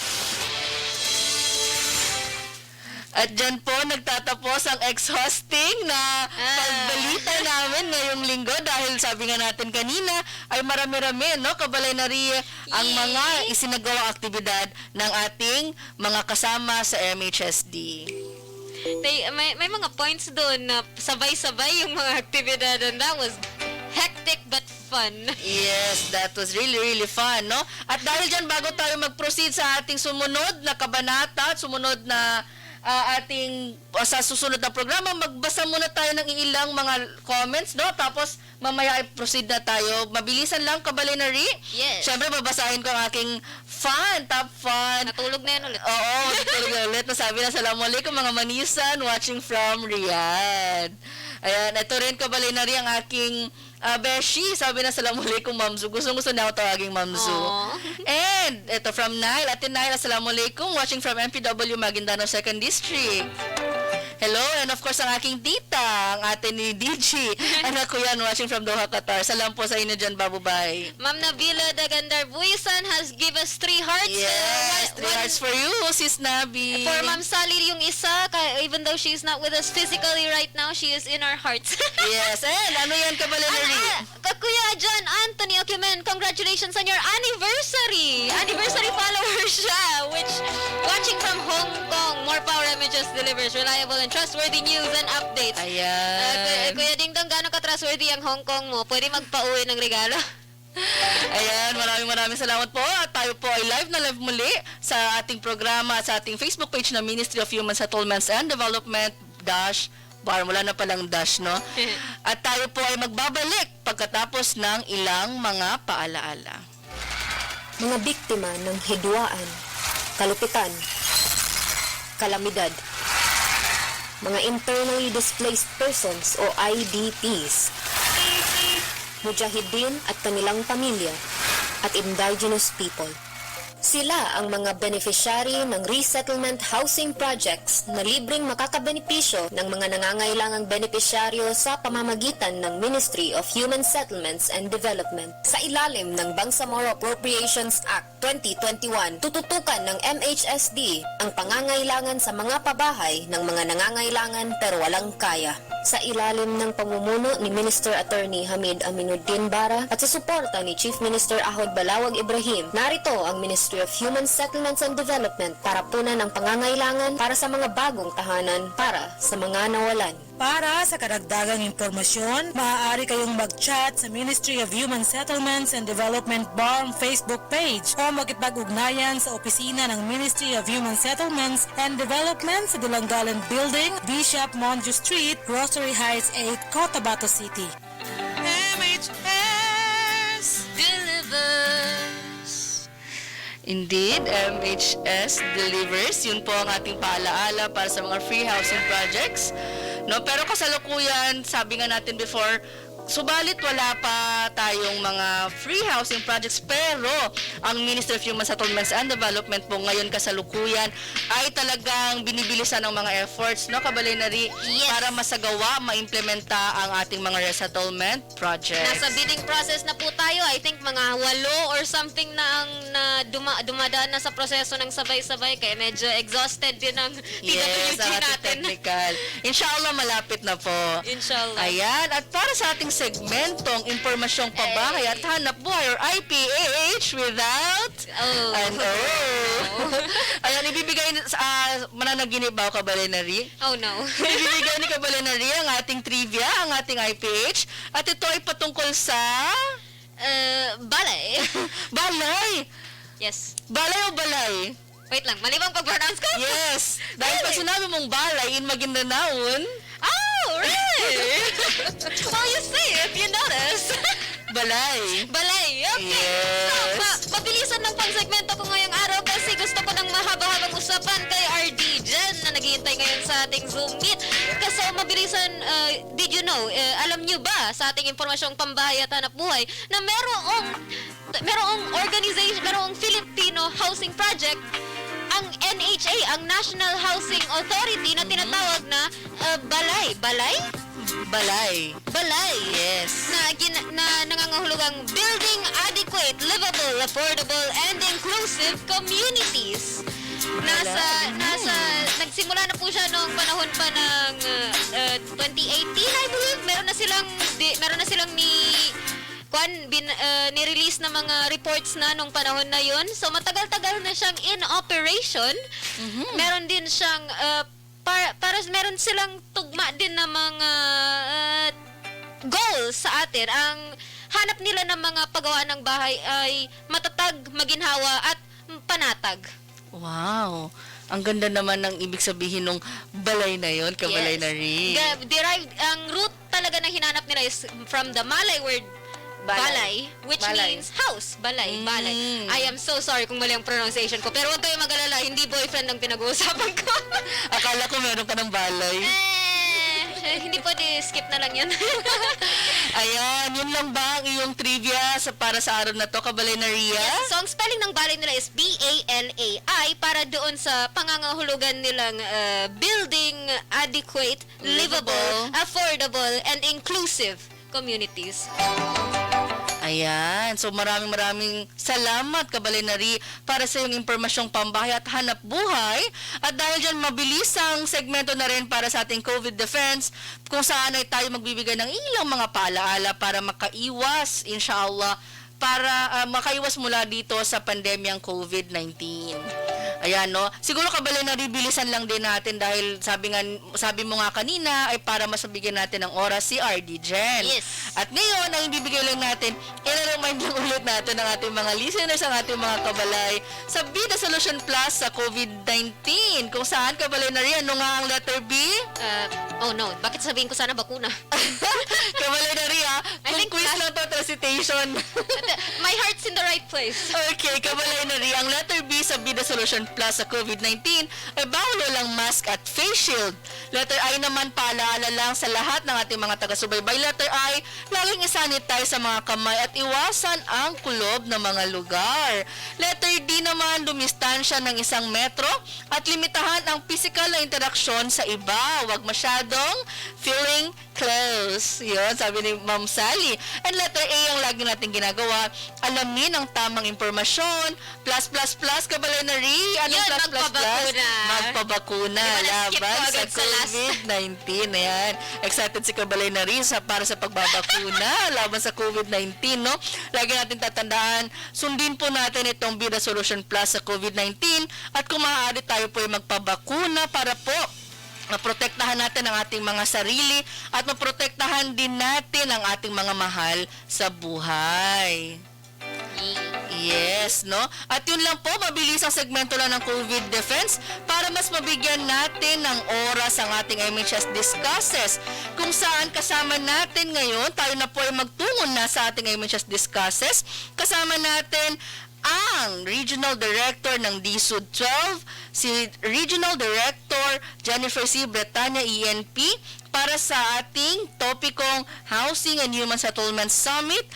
S4: At dyan po nagtatapos ang ex-hosting na pagbalita namin ngayong linggo dahil sabi nga natin kanina ay marami-rami, no? Kabalay na rin ang mga isinagawang aktibidad ng ating mga kasama sa MHSD.
S7: may mga points doon na sabay-sabay yung mga aktibidad, and that was hectic but fun.
S4: Yes, that was really, really fun, no? At dahil dyan, bago tayo mag-proceed sa ating sumunod na kabanata at sumunod na sa susunod na programa, magbasa muna tayo ng ilang mga comments, no? Tapos, mamaya i-proceed na tayo. Mabilisan lang, Kabalinary.
S7: Yes.
S4: Siyempre, babasahin ko ang aking top fan.
S7: Natulog na yan ulit.
S4: Oo, natulog na ulit. Nasabi na, Assalamualaikum mga manisan watching from Riyadh. Ayan, ito rin, Kabalinary, ang aking Beshi. Sabi na, Assalamualaikum, Mamzu. Gusto na ako tawaging Mamzu.
S7: Aww.
S4: And, ito from Nile. Ate Nile, Assalamualaikum. Watching from MPW Maguindanao 2nd District. Hello, and of course, ang aking tita, ang ate ni DJ. Anak ko yan, watching from Doha, Qatar. Salam po sa inyo dyan, babubay.
S7: Ma'am Nabila Dagandar Buisan has give us 3 hearts.
S4: Yes, 3 hearts for you, sis Nabi.
S7: For Ma'am Sally yung isa, even though she's not with us physically right now, she is in our hearts.
S4: Yes, and ano yan, Kabalinary?
S7: Kuya John Anthony Ocumen, congratulations on your anniversary! Anniversary follower siya, which, watching from Hong Kong, more power MHSDelivers, reliable and trustworthy news and updates.
S4: Ayan.
S7: Kuya Ding Dong, gaano ka-trustworthy ang Hong Kong mo? Pwede magpa-uwi ng regalo?
S4: Ayan, maraming salamat po. At tayo po ay live muli sa ating programa at sa ating Facebook page na Ministry of Human Settlements and Development -BARMM. Wala na palang dash, no? At tayo po ay magbabalik pagkatapos ng ilang mga paalaala.
S8: Mga biktima ng hidwaan, kalupitan, kalamidad, mga internally displaced persons o IDPs, mujahideen at kanilang pamilya, at indigenous people. Sila ang mga beneficiary ng resettlement housing projects na libreng makakabenepisyo ng mga nangangailangang benepisyaryo sa pamamagitan ng Ministry of Human Settlements and Development. Sa ilalim ng Bangsamoro Appropriations Act 2021, tututukan ng MHSD ang pangangailangan sa mga pabahay ng mga nangangailangan pero walang kaya. Sa ilalim ng pamumuno ni Minister Attorney Hamid Aminuddin Bara at sa suporta ni Chief Minister Ahod Balawag Ibrahim, narito ang Ministry of Human Settlements and Development para punan ang pangangailangan para sa mga bagong tahanan para sa mga nawalan.
S10: Para sa karagdagang impormasyon, maaari kayong mag-chat sa Ministry of Human Settlements and Development BARMM Facebook page o makipag-ugnayan sa opisina ng Ministry of Human Settlements and Development sa Dulangalan Building, Bishop Monjo Street, Rosary Heights 8, Cotabato City.
S7: Delivers.
S4: Indeed, MHSDelivers, yun po ang ating paalaala para sa mga free housing projects. No, pero kasalukuyan, sabi nga natin before, subalit wala pa tayong mga free housing projects, pero ang Ministry of Human Settlements and Development po ngayon kasalukuyan ay talagang binibilisan ng mga efforts, no, Kabalinary,
S7: Yes.
S4: para masagawa, maimplementa ang ating mga resettlement projects.
S7: Nasa bidding process na po tayo. I think mga 8 or something na ang dumadaan na sa proseso ng sabay-sabay, kaya medyo exhausted din ang
S4: Yes,
S7: TWG
S4: ang ating
S7: natin.
S4: technical. Inshallah, malapit na po.
S7: Inshallah.
S4: Ayan, at para sa ating segmentong impormasyong pabahay at hanap buhay or IPH without and Ayan, ibibigay mananaginip ba, Kabalinary?
S7: Oh no.
S4: Ibibigay ni Kabalinary ang ating trivia, ang ating IPH, at ito ay patungkol sa
S7: Balay.
S4: balay.
S7: Yes.
S4: Balay o balay?
S7: Wait lang, mali bang pag-pronounce ko?
S4: Yes. Dahil pag sinabi mong balay in Maguindanaon,
S7: Oh, right! Well, you see if you notice.
S4: balay.
S7: Balay, okay.
S4: Yes.
S7: So, mabilisan ng pangsegmento ko ngayong araw kasi gusto ko ng mahaba-habang usapan kay RD Jen na naghihintay ngayon sa ating Zoom meet. Kasi mabilisan, did you know, alam nyo ba sa ating impormasyong pambahay at hanap buhay na merong organization, merong Filipino housing project, ang NHA, ang National Housing Authority na tinatawag na Balay. Balay?
S4: Balay.
S7: Balay.
S4: Yes.
S7: Na nangangahulugang building adequate, livable, affordable, and inclusive communities. Nagsimula na po siya noong panahon pa ng 2018, I believe. Meron na silang ni-release na mga reports na nung panahon na yun. So, matagal-tagal na siyang in operation. Meron din siyang para meron silang tugma din na mga goals sa atin. Ang hanap nila ng mga paggawa ng bahay ay matatag, maginhawa at panatag.
S4: Wow. Ang ganda naman ng ibig sabihin ng balay na yon, kabalay na rin.
S7: Derived, ang root talaga na hinanap nila is from the Malay word balay, which means house. Balay. I am so sorry kung mali ang pronunciation ko. Pero huwag kayo mag-alala, hindi boyfriend ang pinag-uusapan ko.
S4: Akala ko meron ka ng balay.
S7: Hindi pwede, skip na lang yan.
S4: Ayan, yun lang ba ang iyong trivia para sa araw na to, kabalay na Ria?
S7: Yes, so ang spelling ng balay nila is B-A-L-A-I para doon sa pangangahulugan nilang building adequate, livable, affordable, and inclusive communities.
S4: Ayan. So maraming salamat, kabalay na Ria, para sa iyong impormasyong pambahay at hanap buhay. At dahil dyan, mabilis ang segmento na rin para sa ating COVID defense, kung saan ay tayo magbibigay ng ilang mga paalaala para makaiwas, inshallah, para makaiwas mula dito sa pandemyang COVID-19. Ayan, no? Siguro, kabalay na Ria, bilisan lang din natin dahil sabi mo nga kanina ay para mas mabigyan natin ng oras si RD Jen.
S7: Yes.
S4: At ngayon, ang ibibigay lang natin, i-remind lang ulit natin ang ating mga listeners, ang ating mga kabalay sa Bida Solution Plus sa COVID-19. Kung saan, kabalay na Ria, ano nga ang letter B?
S7: Oh no, bakit sabihin ko sana bakuna?
S4: Kabalay na Ria, kung quiz lang to, recitation.
S7: My heart's in the right place.
S4: Okay, kabalay na Ria, ang letter B sa Bida Solution Plus sa COVID-19 ay bawal walang mask at face shield. Letter I naman, paalaala lang sa lahat ng ating mga taga-subaybay. Letter I, laging isanitize sa mga kamay at iwasan ang kulob ng mga lugar. Letter D naman, dumistansya ng 1 metro at limitahan ang physical na interaksyon sa iba. Huwag masyadong feeling close. Yun, sabi ni Ma'am Sally. And letter A ang lagi natin ginagawa. Alamin ang tamang impormasyon. Plus, kabalay na Ria. Anong
S7: Yun,
S4: plus? Magpabakuna. Laban sa COVID-19. Ayan. Excited si kabalay na Ria para sa pagbabakuna. Laban sa COVID-19, no? Lagi natin tatandaan, sundin po natin itong Bida Solution Plus sa COVID-19 at kung maaari tayo po ay magpabakuna para po maprotektahan natin ang ating mga sarili at maprotektahan din natin ang ating mga mahal sa buhay. Yes, no? At yun lang po, mabilis ang segmento lang ng COVID defense para mas mabigyan natin ng oras ang ating MHS Discusses. Kung saan kasama natin ngayon, tayo na po ay magtungo na sa ating MHS Discusses. Kasama natin ang Regional Director ng DHSUD 12, si Regional Director Jennifer C. BRETANA ENP, para sa ating Topikong Housing and Human Settlements Summit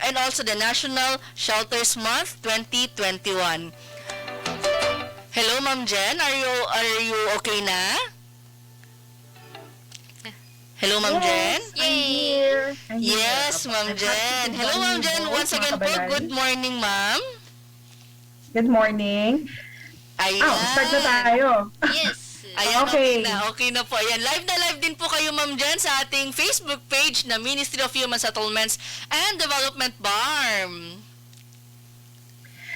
S4: and also the National Shelters Month 2021. Hello, Ma'am Jen. Are you okay na? Hello, Ma'am Jen?
S7: Yay!
S4: Yes, Ma'am Jen. Hello, Ma'am Jen. Once again po, good morning, Ma'am.
S9: Good morning.
S4: Ayan.
S9: Start na tayo.
S7: Yes.
S4: Ayan,
S9: Okay.
S4: okay na po. Ayan, live na live din po kayo, Ma'am Jen, sa ating Facebook page na Ministry of Human Settlements and Development BARMM.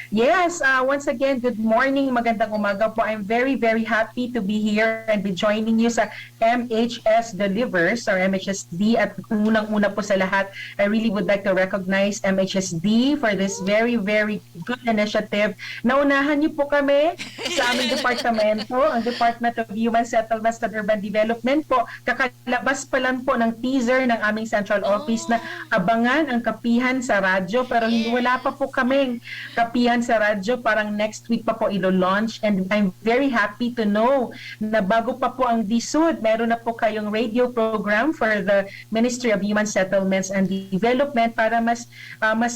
S9: Yes, once again, good morning, magandang umaga po. I'm very, very happy to be here and be joining you sa MHSDelivers or MHSD. At unang-una po sa lahat, I really would like to recognize MHSD for this very, very good initiative. Naunahan niyo po kami sa aming departamento, ang Department of Human Settlements and Urban Development po. Kakalabas pa lang po ng teaser ng aming central office na abangan ang kapihan sa radyo, pero wala pa po kaming kapihan sa radyo, parang next week pa po ilo-launch, and I'm very happy to know na bago pa po ang DHSUD, meron na po kayong radio program for the Ministry of Human Settlements and Development para mas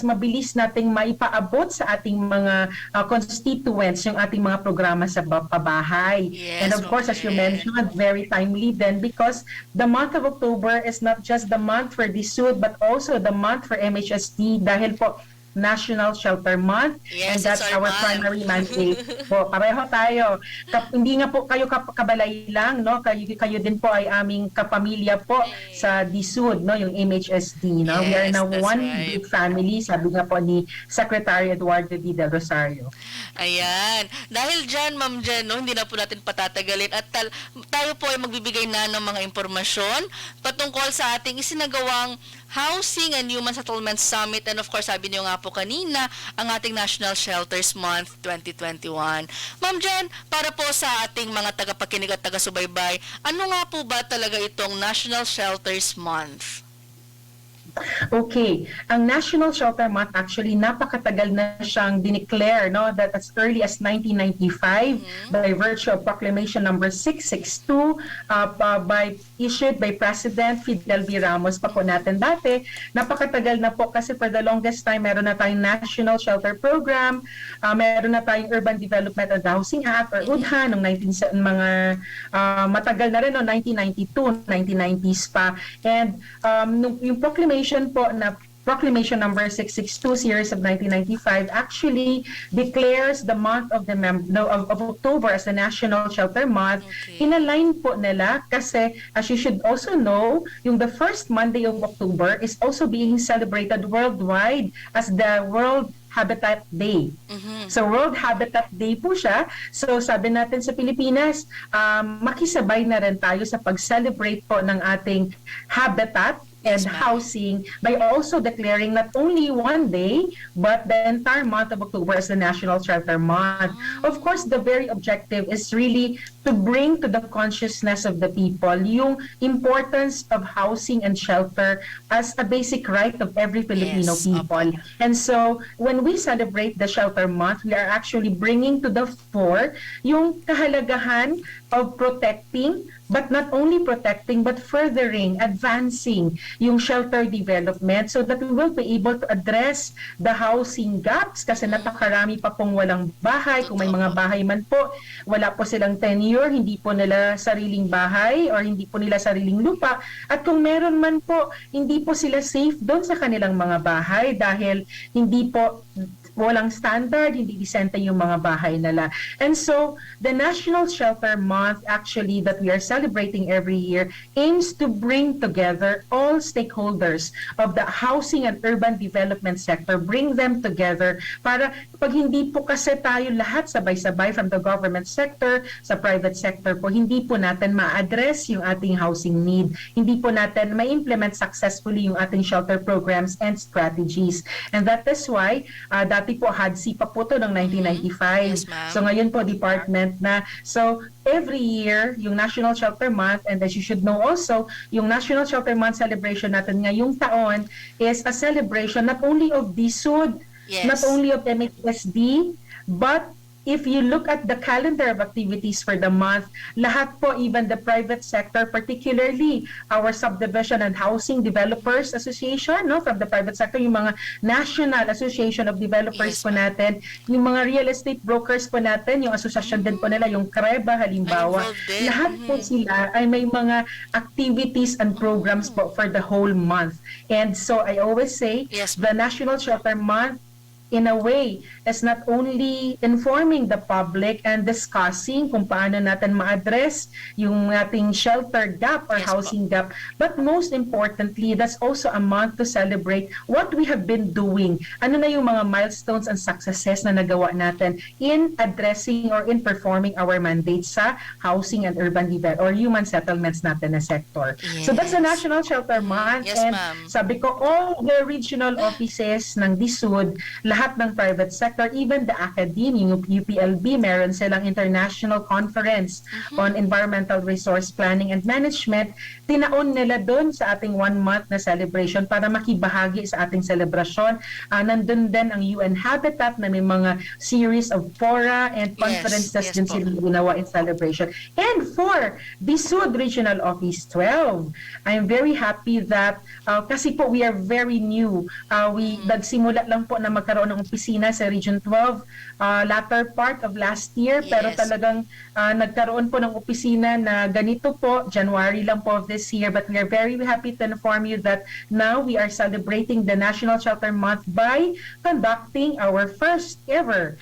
S9: mabilis nating maipaabot sa ating mga constituents yung ating mga programa sa pabahay.
S4: Yes,
S9: And of course, as you mentioned, very timely then because the month of October is not just the month for DHSUD but also the month for MHSD dahil po National Shelter Month.
S4: Yes,
S9: And that's
S4: it's our
S9: our
S4: month.
S9: primary mandate. Po, pareho tayo. Hindi nga po kayo kabalay lang, no? Kayo din po ay aming kapamilya po sa DHSUD, no? Yung MHSD, no? We are
S4: Yes,
S9: now
S4: that's
S9: one
S4: right.
S9: big family, sabi nga po ni Secretary Eduardo D. Del Rosario.
S4: Ayan. Dahil dyan, Ma'am Jen, no, hindi na po natin patatagalin at tayo po ay magbibigay na ng mga impormasyon patungkol sa ating isinagawang Housing and Human Settlement Summit and of course, sabi niyo nga po kanina, ang ating National Shelters Month 2021. Ma'am Jen, para po sa ating mga tagapakinig at taga-subaybay, ano nga po ba talaga itong National Shelters Month?
S9: Okay, ang National Shelter Month actually napakatagal na siyang dineclare, no, that as early as 1995 by virtue of Proclamation number 662 issued by President Fidel V. Ramos pa po natin dati. Napakatagal na po kasi for the longest time meron na tayong National Shelter Program, meron na tayong Urban Development and Housing Act or UDHA nung matagal na rin no, 1992, 1990s pa. And yung proclamation po na Proclamation number 662 series of 1995 actually declares the month of October as the National Shelter Month.
S4: Okay.
S9: In-align po nila kasi as you should also know, yung the first Monday of October is also being celebrated worldwide as the World Habitat Day. So World Habitat Day po siya. So sabi natin sa Pilipinas, makisabay na rin tayo sa pag-celebrate po ng ating habitat and housing by also declaring not only one day but the entire month of October as the National Shelter Month. Of course, the very objective is really to bring to the consciousness of the people yung importance of housing and shelter as a basic right of every Filipino people. And so, when we celebrate the Shelter Month, we are actually bringing to the fore yung kahalagahan of protecting, but not only protecting, but furthering, advancing yung shelter development so that we will be able to address the housing gaps kasi napakarami pa pong walang bahay. Kung may mga bahay man po, wala po silang tenure, hindi po nila sariling bahay or hindi po nila sariling lupa. At kung meron man po, hindi po sila safe doon sa kanilang mga bahay dahil hindi po walang standard, hindi disente yung mga bahay nila. And so, the National Shelter Month actually that we are celebrating every year aims to bring together all stakeholders of the housing and urban development sector, bring them together para pag hindi po kasi tayo lahat sabay-sabay from the government sector, sa private sector po, hindi po natin ma-address yung ating housing need. Hindi po natin ma-implement successfully yung ating shelter programs and strategies. And that is why, dati po HADSI pa po to ng 1995.
S4: Yes, ma'am.
S9: So ngayon po department na. So every year, yung National Shelter Month, and as you should know also, yung National Shelter Month celebration natin ngayong taon is a celebration not only of DHSUD, not only of MHSD, but if you look at the calendar of activities for the month, lahat po, even the private sector, particularly our Subdivision and Housing Developers Association, no, from the private sector, yung mga National Association of Developers po natin, yung mga real estate brokers po natin, yung asosasyon din po nila, yung CREBA halimbawa, lahat po sila ay may mga activities and programs po for the whole month. And so I always say, the National Shelter Month in a way, is not only informing the public and discussing kung paano natin ma-address yung ating shelter gap or housing gap, but most importantly, that's also a month to celebrate what we have been doing. Ano na yung mga milestones and successes na nagawa natin in addressing or in performing our mandates sa housing and urban development or human settlements natin na sector. So that's the National Shelter Month. And sabi ko, all the regional offices ng DHSUD, lahat ng private sector, even the academia, yung UPLB, meron silang international conference on environmental resource planning and management. Tinaon nila doon sa ating 1 month na celebration para makibahagi sa ating celebration. Nandun din ang UN Habitat na may mga series of fora and conferences din sila ginawa in celebration. And for DHSUD Regional Office 12, I'm very happy that kasi po we are very new. We nagsimula lang po na magkaroon ng opisina sa Region 12 latter part of last year, pero
S4: Yes.
S9: talagang nagkaroon po ng opisina na ganito po, January lang po of this year, but we are very happy to inform you that now we are celebrating the National Shelter Month by conducting our first ever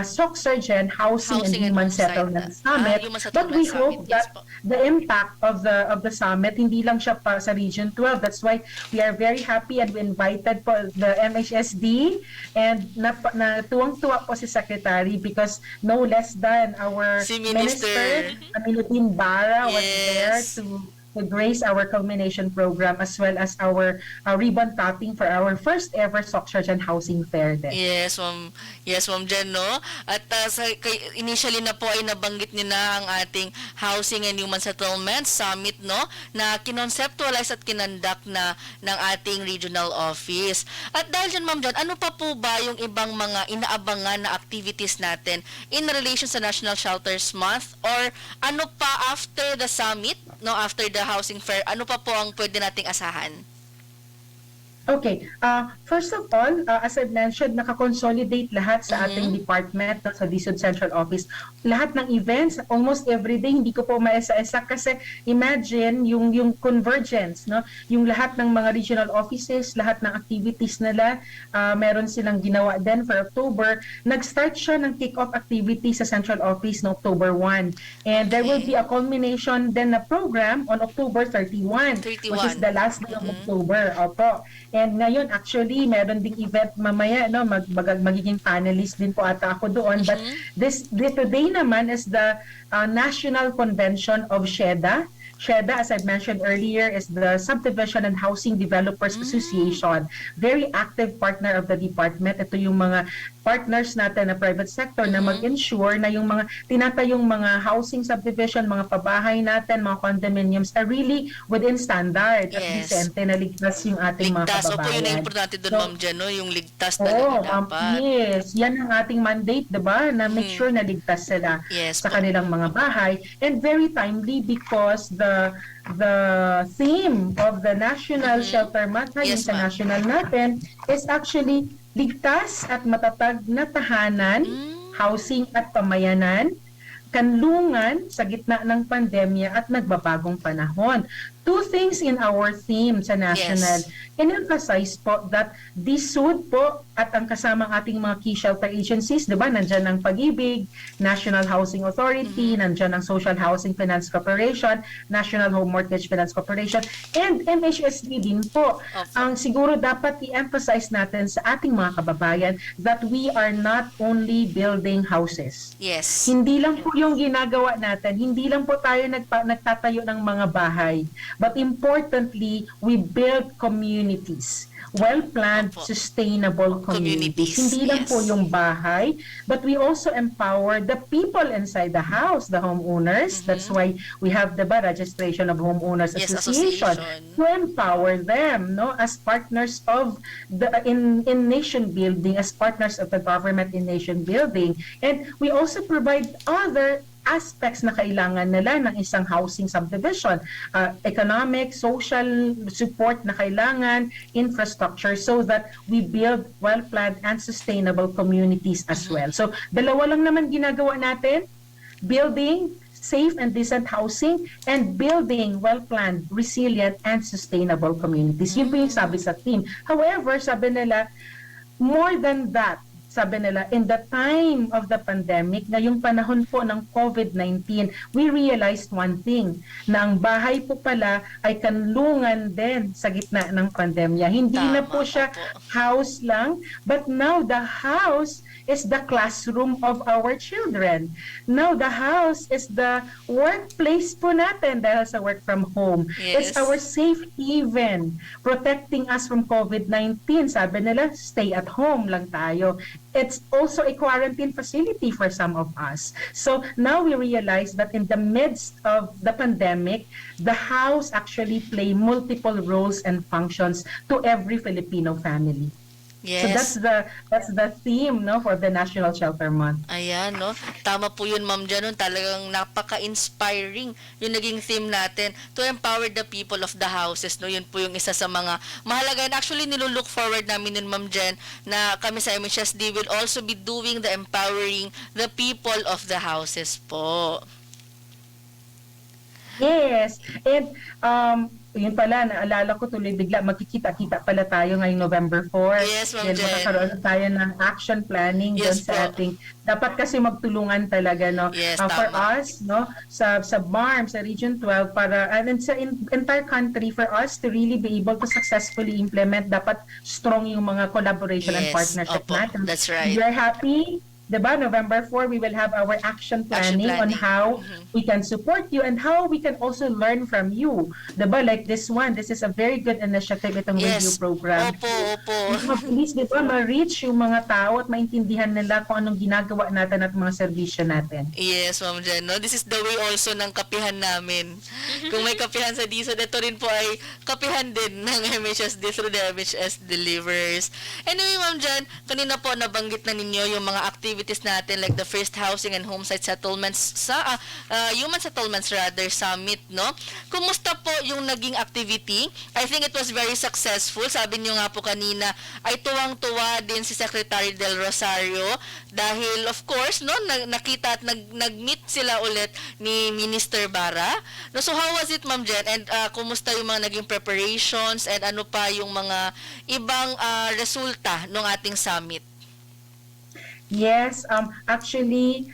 S9: SOC Surgeon Housing and Human Settlement Summit.
S4: Human
S9: But we
S4: Settlement
S9: hope
S4: Summit, yes
S9: that
S4: po.
S9: the impact of the summit hindi lang siya pa sa Region 12. That's why we are very happy and we invited po the MHSD, and na tuwang-tuwa po si Secretary because no less than our
S4: Si Minister.
S9: Aminuddin Bara was there
S4: Yes.
S9: to grace our culmination program as well as our ribbon cutting for our first ever SOC Surgeon Housing Fair din.
S4: Yes, Ma'am. Yes, Ma'am Jen, no? At initially na po ay nabanggit niyo na ang ating Housing and Human Settlement Summit, no? Na kinonceptualize at kinandak na ng ating regional office. At dahil dyan, Ma'am Jen, ano pa po ba yung ibang mga inaabangan na activities natin in relation sa National Shelters Month? Or ano pa after the summit, no? After the housing fair, ano pa po ang pwede nating asahan?
S9: Okay. First of all, as I've mentioned, nakakonsolidate lahat sa ating department, sa DHSUD Central Office. Lahat ng events, almost every day, hindi ko po maesa-esa kasi imagine yung convergence, no? Yung lahat ng mga regional offices, lahat ng activities nila, meron silang ginawa din for October. Nag-start siya ng kick-off activity sa Central Office no October 1. And there will be a culmination then na program on October 31, which is the last day of October. Opo. And ngayon, actually, meron ding event mamaya, no? Magiging panelist din po ata ako doon. But today naman is the National Convention of SHEDA. SHEDA, as I mentioned earlier, is the Subdivision and Housing Developers Association. Very active partner of the department. Ito yung mga partners natin na private sector na mag-ensure na yung mga tinatayong mga housing subdivision, mga pabahay natin, mga condominiums are really within standard at
S4: Yes.
S9: decente na ligtas yung ating mga
S4: Ligtas.
S9: kababayan.
S4: Opo, yun ang importante doon, Ma'am Jen, no? Yung ligtas
S9: Oo,
S4: talaga dapat.
S9: yes. Yan ang ating mandate, diba? Na make sure na ligtas sila
S4: Yes
S9: sa
S4: po.
S9: kanilang mga bahay. And very timely because the theme of the National Shelter Month,
S4: Yes,
S9: yung
S4: ma'am.
S9: international natin, is actually ligtas at matatag na tahanan, housing at pamayanan, kanlungan sa gitna ng pandemya at nagbabagong panahon. Two things in our theme sa national.
S4: Yes.
S9: In-emphasize po that DHSUD po at ang kasamang ating mga key shelter agencies, di ba? Nandyan ang Pag-ibig, National Housing Authority, nandyan ang Social Housing Finance Corporation, National Home Mortgage Finance Corporation, and MHSD din po. Ang siguro dapat i-emphasize natin sa ating mga kababayan that we are not only building houses.
S4: Yes.
S9: Hindi lang po yung ginagawa natin, hindi lang po tayo nagtatayo ng mga bahay. But importantly, we build communities. Well-planned,
S4: Opo.
S9: sustainable communities.
S4: Communities,
S9: Hindi lang
S4: yes.
S9: po yung bahay, but we also empower the people inside the house, the homeowners. That's why we have the registration of homeowners
S4: Yes,
S9: association
S4: association.
S9: to empower them, no, as partners of the in nation building, as partners of the government in nation building. And we also provide other aspects na kailangan nila ng isang housing subdivision, economic, social support na kailangan, infrastructure, so that we build well-planned and sustainable communities as well. So, dalawa lang naman ginagawa natin, building safe and decent housing and building well-planned, resilient, and sustainable communities. Yun po yung sabi sa team. However, sabi nila, more than that, sabi nila, in the time of the pandemic, ngayong panahon po ng COVID-19, we realized one thing, na ang bahay po pala ay kanlungan din sa gitna ng pandemya. Hindi na po siya house lang, but now the house is the classroom of our children. Now the house is the workplace po natin dahil sa work from home. It's
S4: Yes.
S9: our safe haven, protecting us from COVID-19. Sabi nila, stay at home lang tayo. It's also a quarantine facility for some of us. So now we realize that in the midst of the pandemic, the house actually play multiple roles and functions to every Filipino family.
S4: Yes.
S9: So that's the theme, no, for the National Shelter Month.
S4: Ayan, no? Tama po yun, Ma'am Jan. No? Talagang napaka-inspiring yung naging theme natin to empower the people of the houses. No? Yun po yung isa sa mga mahalaga. And actually, nilulook forward namin nun, Ma'am Jan, na kami sa MHSD will also be doing the empowering the people of the houses po.
S9: Yes. And yun pala, naalala ko tuloy bigla, magkikita-kita pala tayo ngayong November 4.
S4: Yes, Ma'am
S9: Then
S4: Jen.
S9: magkakaroon tayo ng action planning doon
S4: Yes
S9: sa
S4: po.
S9: ating, dapat kasi magtulungan talaga, no?
S4: Yes,
S9: For
S4: tama.
S9: us, no, sa BARMM, sa Region 12, para, and sa entire country, for us to really be able to successfully implement, dapat strong yung mga collaboration and
S4: Yes,
S9: partnership
S4: opo,
S9: natin.
S4: that's right.
S9: We are happy. Diba, November 4, we will have our action planning on
S4: planning.
S9: how we can support you and how we can also learn from you. Diba, like this one, this is a very good initiative, itong radio
S4: Yes.
S9: program.
S4: Opo.
S9: Mabilis, diba, ma-reach yung mga tao at maintindihan nila kung anong ginagawa natin at mga serbisyo natin.
S4: Yes, Ma'am Jen. No? This is the way also ng kapihan namin. Kung may kapihan sa DHSUD, ito rin po ay kapihan din ng MHSD through the MHSDelivers. Anyway, Ma'am Jen, kanina po nabanggit na ninyo yung mga activities natin like the first housing and homesite settlements sa human settlements rather summit, no? Kumusta po yung naging activity? I think it was very successful. Sabi niyo nga po kanina ay tuwang-tuwa din si Secretary Del Rosario dahil of course, no, nakita at nag-meet sila ulit ni Minister Bara. No, so how was it, Ma'am Jen? And kumusta yung mga naging preparations and ano pa yung mga ibang resulta ng ating summit?
S9: Yes, actually,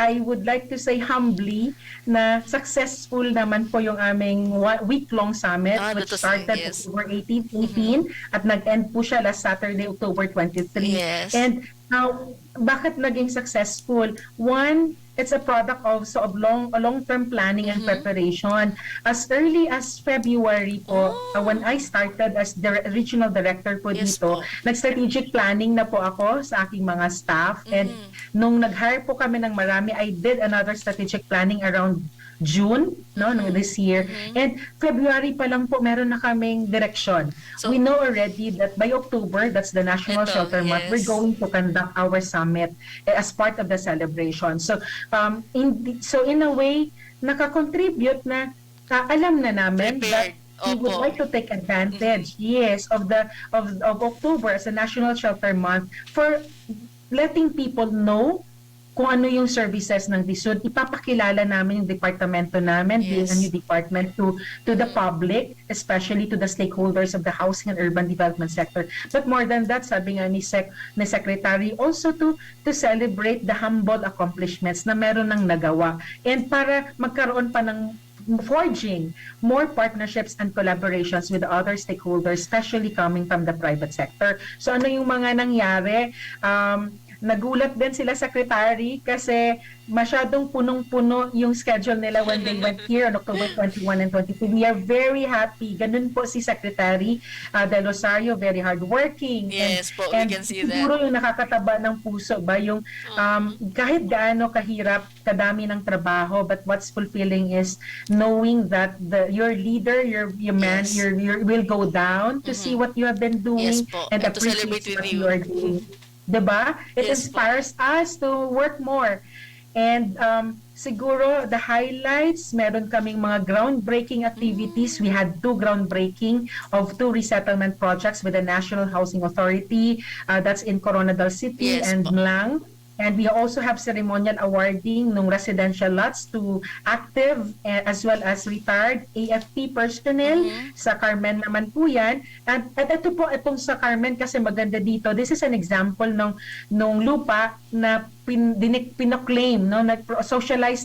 S9: I would like to say humbly na successful naman po yung aming week-long summit which started
S4: yes.
S9: October 18 at nag-end po siya last Saturday, October 23.
S4: Yes.
S9: And now, bakit naging successful? One, it's a product of long-term planning and preparation. As early as February po, when I started as the regional director po
S4: Yes
S9: dito,
S4: po.
S9: nag-strategic planning na po ako sa aking mga staff. And nung nag-hire po kami ng marami, I did another strategic planning around June, no, this year. And February pa lang po, meron na kaming direction.
S4: So,
S9: we know already that by October, that's the National
S4: Ito,
S9: Shelter Month,
S4: yes.
S9: we're going to conduct our summit as part of the celebration. So, in a way, nakakontribute na alam na namin that we would
S4: Opo.
S9: like to take advantage, yes, of October as a National Shelter Month for letting people know kung ano yung services ng DHSUD. Ipapakilala namin yung departamento namin, being a new department to the public, especially to the stakeholders of the housing and urban development sector. But more than that, sabi nga ni Secretary, also to celebrate the humble accomplishments na meron ng nagawa. And para magkaroon pa ng forging more partnerships and collaborations with other stakeholders, especially coming from the private sector. So ano yung mga nangyari? Nagulat din sila, Secretary, kasi masyadong punong-puno yung schedule nila when they went here on October 21 and 22. We are very happy. Ganun po si Secretary Del Rosario, very hardworking.
S4: Yes po, we can see that.
S9: Siguro yung nakakataba ng puso ba, yung kahit gaano kahirap, kadami ng trabaho, but what's fulfilling is knowing that your leader, your man,
S4: Yes.
S9: your will go down to see what you have been doing
S4: Yes po,
S9: and
S4: and to
S9: appreciate
S4: celebrate with
S9: what
S4: you.
S9: you are doing. Diba? It
S4: Yes po.
S9: inspires us to work more. And siguro the highlights, meron kaming mga groundbreaking activities. We had 2 groundbreaking of 2 resettlement projects with the National Housing Authority. That's in Coronadal City
S4: Yes
S9: and
S4: po.
S9: Mlang. And we also have ceremonial awarding ng residential lots to active as well as retired AFP personnel. Sa Carmen naman po yan. At ito po, itong sa Carmen kasi maganda dito. This is an example nung lupa na pinoclaim, no, socialized,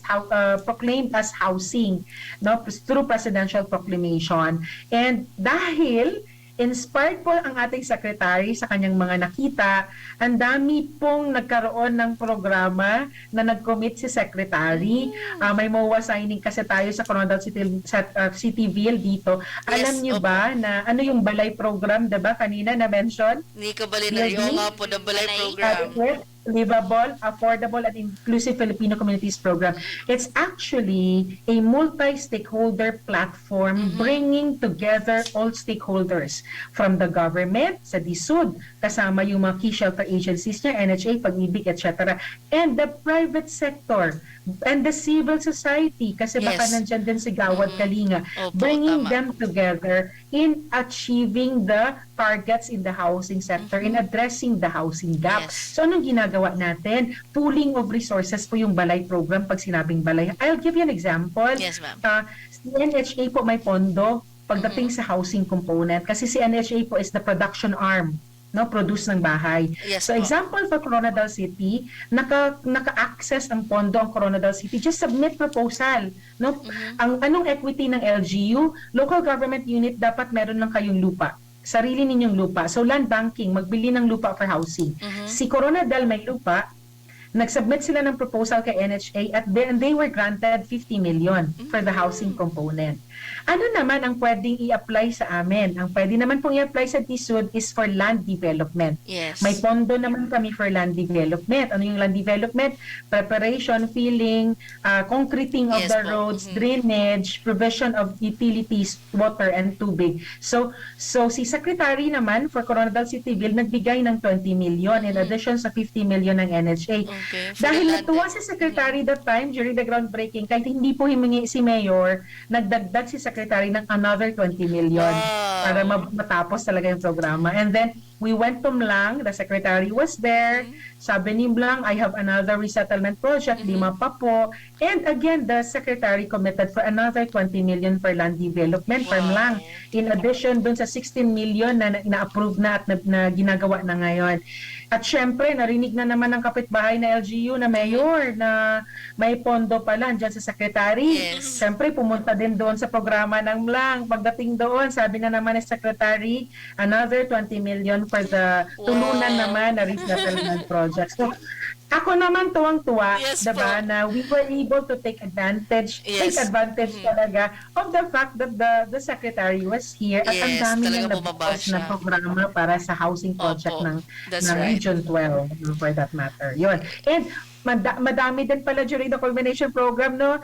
S9: proclaimed as housing, no, through presidential proclamation. And dahil inspired po ang ating secretary sa kanyang mga nakita, ang dami pong nagkaroon ng programa na nag-commit si secretary. May MOA signing kasi tayo sa Coronadal Cityville dito. Alam niyo ba na ano yung balay program, diba? Kanina na-mention?
S4: Ni Kabalinario nga po, the Balay Program.
S9: Livable, Affordable, and Inclusive Filipino Communities Program. It's actually a multi-stakeholder platform bringing together all stakeholders from the government, sa DHSUD, kasama yung mga key shelter agencies niya, NHA, Pag-ibig, etc. And the private sector and the civil society, kasi baka
S4: Yes.
S9: nandyan din si Gawad Kalinga,
S4: Opo,
S9: bringing
S4: tama.
S9: them together in achieving the targets in the housing sector, in addressing the housing gap.
S4: Yes.
S9: So anong ginagawa natin? Pooling of resources po yung Balay program pag sinabing Balay. I'll give you an example.
S4: Yes, ma'am.
S9: Si NHA po may pondo pagdating sa housing component kasi si NHA po is the production arm, no, produce ng bahay.
S4: Yes
S9: So
S4: po.
S9: example for Coronadal City, naka-access ang pondo ang Coronadal City, just submit proposal, no? Ang anong equity ng LGU, local government unit dapat meron lang kayong lupa. Sarili ninyong lupa. So land banking, magbili ng lupa for housing. Si Coronadal may lupa, nag-submit sila ng proposal kay NHA at they were granted 50 million for the housing component. Ano naman ang pwedeng i-apply sa amin? Ang pwede naman pong i-apply sa DHSUD is for land development.
S4: Yes.
S9: May pondo naman kami for land development. Ano yung land development? Preparation, filling, concreting of
S4: Yes
S9: the
S4: po.
S9: roads, drainage, provision of utilities, water and tubig. So si Secretary naman for Coronadal City Bill nagbigay ng 20 million in addition sa 50 million ng NHA.
S4: Okay. For
S9: Dahil
S4: the
S9: natuwa
S4: land-
S9: si Secretary that time during the groundbreaking, kahit hindi po himingi si Mayor, nagdagdag si Secretary ng another 20 million
S4: Wow.
S9: para matapos talaga yung programa. And then, we went to Mlang, the Secretary was there, sabi ni Mlang, I have another resettlement project, 5 pa po. And again, the Secretary committed for another 20 million for land development for Mlang. In addition, dun sa 16 million na na-approve na at na ginagawa na ngayon. At syempre, narinig na naman ng kapitbahay na LGU na mayor na may pondo pala dyan sa secretary.
S4: Yes.
S9: Syempre, pumunta din doon sa programa ng MLAng. Pagdating doon, sabi na naman ng secretary, another 20 million for the tulunan naman na resettlement project. So, ako naman tuwang-tuwa,
S4: Yes
S9: diba,
S4: po.
S9: na we were able to take advantage talaga of the fact that the secretary was here at ang
S4: Yes,
S9: dami
S4: talaga
S9: nang
S4: bumaba
S9: nag-propose na
S4: siya.
S9: programa para sa housing project
S4: Opo,
S9: ng
S4: that's right.
S9: Region 12 for that matter. Yun. And madami din pala during the culmination program, no?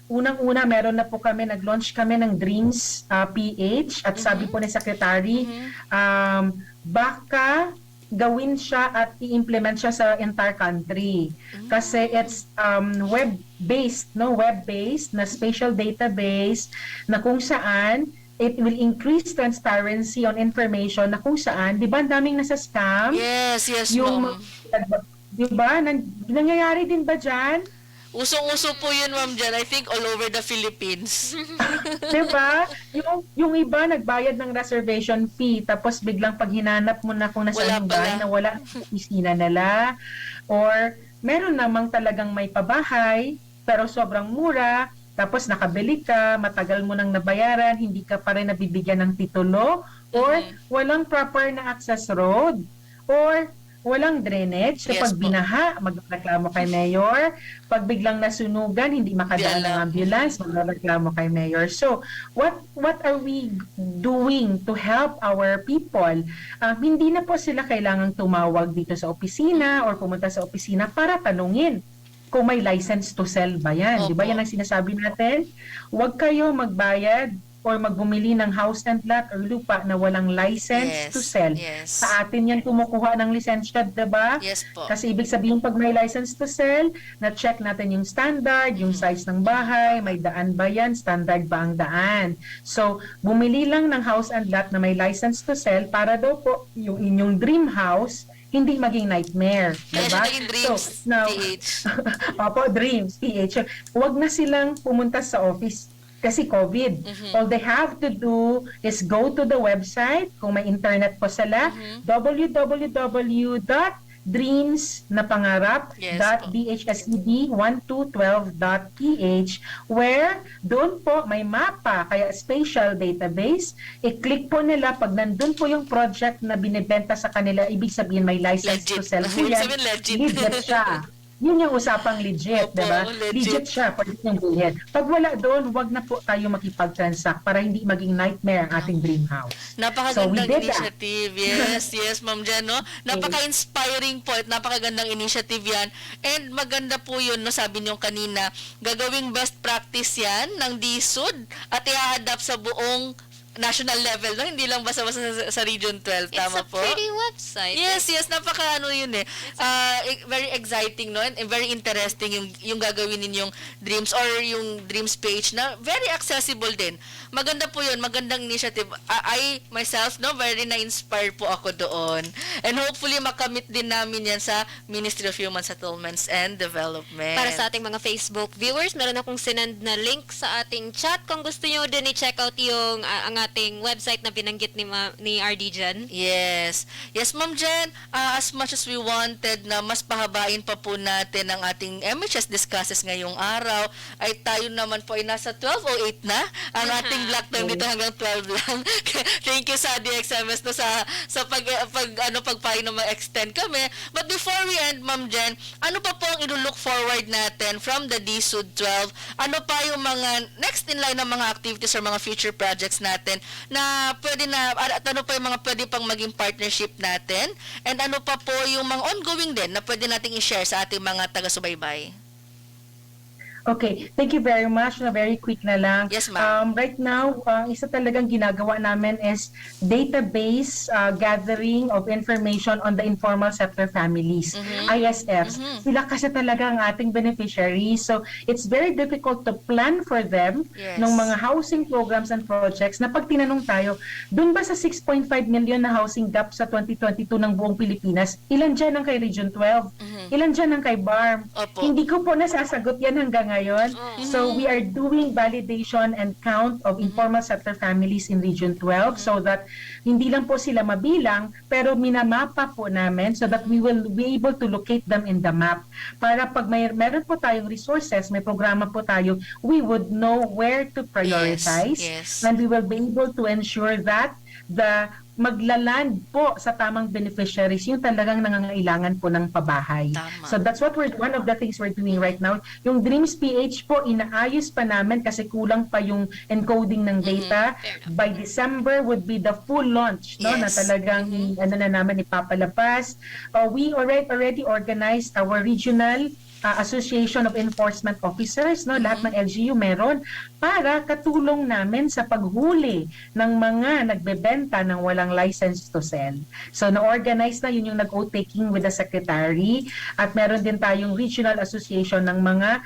S9: Unang-una, meron na po kami, nag-launch kami ng Dreams PH at sabi po ni Secretary, baka gawin siya at i-implement siya sa entire country. Kasi it's web-based, no? Web-based na spatial database na kung saan it will increase transparency on information na kung saan, di ba, ang daming nasa scam?
S4: Yes,
S9: Yung,
S4: ma'am.
S9: di ba, nangyayari din ba dyan?
S4: Usong-uso po yun, ma'am, dyan. I think all over the Philippines.
S9: Diba? Yung iba nagbayad ng reservation fee tapos biglang pag hinanap mo na kung
S4: Wala
S9: nasaan yung
S4: pala.
S9: bahay na wala sa opisina nila, or meron namang talagang may pabahay pero sobrang mura, tapos nakabili ka, matagal mo nang nabayaran, hindi ka pa rin nabibigyan ng titulo, or walang proper na access road, or walang drainage. So
S4: Yes
S9: pag
S4: po.
S9: binaha, magreklamo kay Mayor. Pag biglang nasunugan, hindi makadaan ng ambulance, magreklamo kay Mayor. So, what are we doing to help our people? Hindi na po sila kailangang tumawag dito sa opisina or pumunta sa opisina para tanungin kung may license to sell ba yan. Di ba
S4: Opo.
S9: yan ang sinasabi natin? Huwag kayo magbayad or magbumili ng house and lot or lupa na walang license
S4: Yes,
S9: to sell.
S4: yes.
S9: Sa atin yan kumukuha ng lisensya, diba?
S4: Yes po.
S9: Kasi ibig sabihin pag may license to sell, na-check natin yung standard, yung size ng bahay, may daan ba yan, standard ba ang daan. So, bumili lang ng house and lot na may license to sell para daw po yung inyong dream house hindi maging nightmare.
S4: Yes,
S9: Diba?
S4: naging dreams,
S9: So, now,
S4: PH.
S9: Opo, dreams, PH. Huwag na silang pumunta sa office kasi COVID. All they have to do is go to the website, kung may internet po sila, www.dreamsnapangarap.dhsud12.ph, where doon po may mapa, kaya spatial database, i-click po nila, pag nandun po yung project na binibenta sa kanila, ibig sabihin may license to
S4: Legit.
S9: sell po
S4: Ibig
S9: yan,
S4: sabihin legit.
S9: legit siya. yun yung usapang legit,
S4: Opo,
S9: di ba?
S4: legit.
S9: Legit siya, pwede niyong bilhin. Pag wala doon, wag na po tayo makipag-transact para hindi maging nightmare ang ating dream house.
S4: Napakagandang
S9: did that.
S4: initiative. Yes, Ma'am Jen, no? Napaka-inspiring po at napakagandang initiative yan. And maganda po yun, no? Sabi niyo kanina, gagawing best practice yan ng DHSUD at i-adapt sa buong national level, no? Hindi lang basta-basta sa Region 12, tama po?
S7: It's a pretty website.
S4: Yes, napaka yun eh. Very exciting, no? And very interesting yung gagawin ninyong dreams or yung dreams page na very accessible din. Maganda po yun, magandang initiative. I myself, no, very na-inspire po ako doon. And hopefully makamit din namin yan sa Ministry of Human Settlements and Development.
S7: Para sa ating mga Facebook viewers, meron akong sinend na link sa ating chat. Kung gusto nyo din i-check out yung ang ating website na binanggit ni RD Jen.
S4: Yes, Ma'am Jen, as much as we wanted na mas pahabain pa po natin ang ating MHS discusses ngayong araw, ay tayo naman po ay nasa 12:08 na. Ang ating block time dito hanggang 12 lang. Thank you sa DXMS no, sa pagpayo na ma-extend kami. But before we end, Ma'am Jen, ano pa po ang ilo-look forward natin from the DHSUD 12? Ano pa yung mga next in line na mga activities or mga future projects natin na pwede na, at ano pa yung mga pwede pang maging partnership natin, and ano pa po yung mga ongoing din na pwede nating i-share sa ating mga taga-subaybay?
S9: Okay, thank you very much. Very quick na lang.
S4: Yes, ma'am.
S9: Right now, isa talagang ginagawa namin is database gathering of information on the informal sector families, ISFs. Sila kasi talaga ang ating beneficiaries. So, it's very difficult to plan for them ng mga housing programs and projects na pag tinanong tayo, dun ba sa 6.5 million na housing gap sa 2022 ng buong Pilipinas, ilan dyan ang kay Region 12? Ilan dyan ang kay BARMM?
S4: Opo.
S9: Hindi ko po nasasagot yan hanggang ngayon. So we are doing validation and count of informal sector families in Region 12 so that hindi lang po sila mabilang pero minamapa po namin so that we will be able to locate them in the map. Para pag meron po tayong resources, may programa po tayo, we would know where to prioritize and we will be able to ensure that the maglaland po sa tamang beneficiaries yung talagang nangangailangan po ng pabahay.
S4: Tama.
S9: So that's what one of the things we're doing right now. Yung Dreams PH po, inaayos pa namin kasi kulang pa yung encoding ng data. By December would be the full launch, no? Na talagang ano na naman ipapalabas. We already organized our regional Association of Enforcement Officers, no, lahat ng LGU meron para katulong namin sa paghuli ng mga nagbebenta ng walang license to sell. So na-organize na yun yung nag-oath-taking with the secretary at meron din tayong regional association ng mga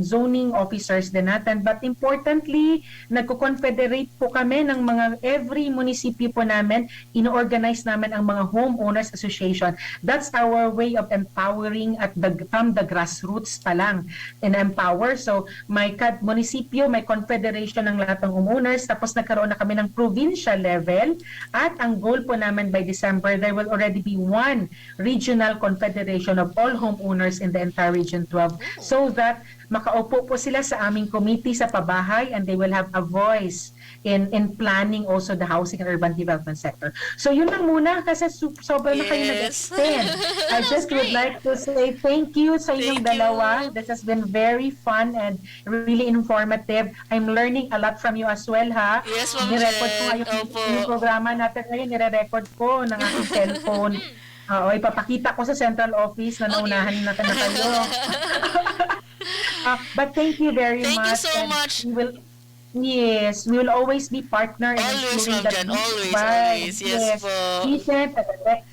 S9: zoning officers din natin. But importantly, nagko-confederate po kami ng mga every munisipyo po namin, ino-organize namin ang mga homeowners association. That's our way of empowering from the grassroots pa lang and empower. So may munisipyo, may confederation ng lahat ng homeowners, tapos nagkaroon na kami ng provincial level at ang goal po namin by December, there will already be one regional confederation of all homeowners in the entire Region 12 so that makaupo po sila sa aming committee sa pabahay and they will have a voice in planning also the housing and urban development sector. So yun lang muna kasi sobrang na kayo nag-extend. I just would like to say thank you sa inyong dalawa. This has been very fun and really informative. I'm learning a lot from you as well, ha?
S4: Yes, Ma'am
S9: Nirecord ko
S4: Jen.
S9: yung programa natin ngayon, nire-record ko ng aking cellphone. Ipapakita ko sa central office na naunahan natin na kayo. But thank you very much.
S4: Thank you so
S9: and
S4: much.
S9: Yes, we will always be partner in
S4: Always,
S9: ensuring
S4: Ma'am Jen. Always. Yes po.
S9: Decent,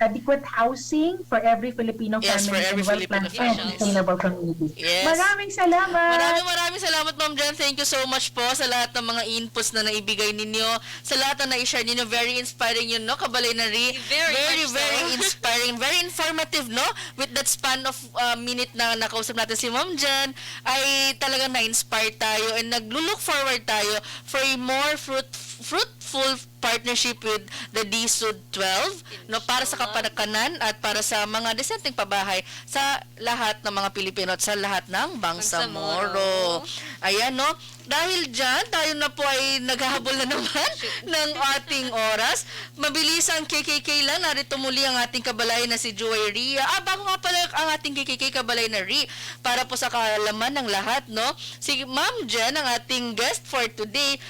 S9: adequate housing for every Filipino
S4: Yes, for
S9: family
S4: every
S9: and
S4: Filipino
S9: well-planned and
S4: family.
S9: sustainable community.
S4: Yes.
S9: Maraming salamat!
S4: Maraming salamat, Ma'am Jen. Thank you so much po sa lahat ng mga inputs na naibigay ninyo, sa lahat na na-share ninyo. Very inspiring yun, no? Kabalinary. Very inspiring. Very informative, no? With that span of minute na nakausap natin si Ma'am Jen, ay talagang na-inspire tayo and nag-look forward tayo for a more fruitful partnership with the DHSUD 12 no, para sa kapanakanan at para sa mga desenteng pabahay sa lahat ng mga Pilipino at sa lahat ng Bangsamoro. Ayan, no? Dahil dyan, tayo na po ay naghahabol na naman ng ating oras. Mabilis ang KKK lang. Narito muli ang ating kabalay na si Joy Ria. Bago nga pala ang ating KKK kabalay na Ri, para po sa kaalaman ng lahat, no? Si Ma'am Jen, ang ating guest for today,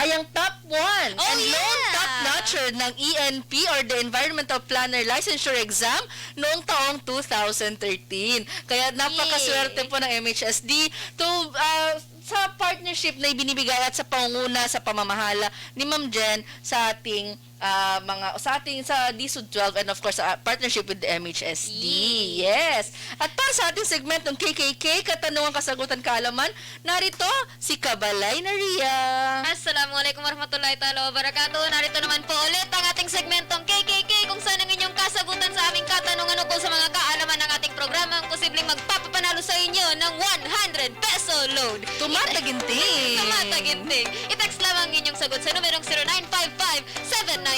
S4: ay ang top 1 and lone top-notcher ng ENP or the Environmental Planner Licensure Exam noong taong 2013. Kaya napakaswerte po ng MHSD to sa partnership na ibinibigay at sa pangunguna sa pamamahala ni Ma'am Jen sa ating sa DHSUD 12 and of course sa partnership with the MHSD. Yes. At para sa ating segmentong KKK, katanungan, kasagutan, kaalaman, narito si Kabalay na Ria.
S7: Assalamualaikum warahmatullahi ta'ala wabarakatuh. Narito naman po ulit ang ating segmentong KKK kung saan ang inyong kasagutan sa aming katanungan ukol sa mga kaalaman ng ating programa ang posibleng magpapapanalo sa inyo ng 100 peso load.
S4: Tumataginting.
S7: Tumataginting. I-text lang ang inyong sagot sa numerong 0955-799-4778.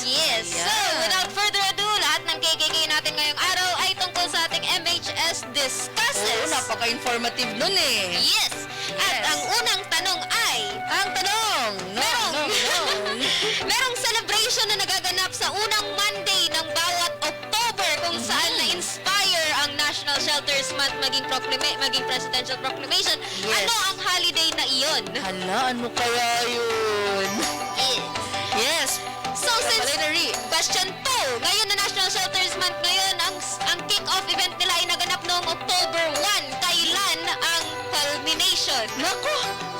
S7: Yes.
S4: Ayan.
S7: So, without further ado, lahat ng KKK natin ngayong araw ay tungkol sa ating MHS Discusses.
S4: Napaka-informative nun eh.
S7: Yes. At ang unang tanong ay...
S4: Ang tanong!
S7: Merong celebration na nagaganap sa unang Monday ng bawat October kung saan na-inspire ang National Shelters Month maging presidential proclamation.
S4: Yes.
S7: Ano ang holiday na iyon?
S4: Hala, ano kaya yun? Yes.
S7: So since, question 2, ngayon na National Shelters Month ngayon, ang kick-off event nila ay naganap noong October 1. Kailan ang culmination?
S4: Naku,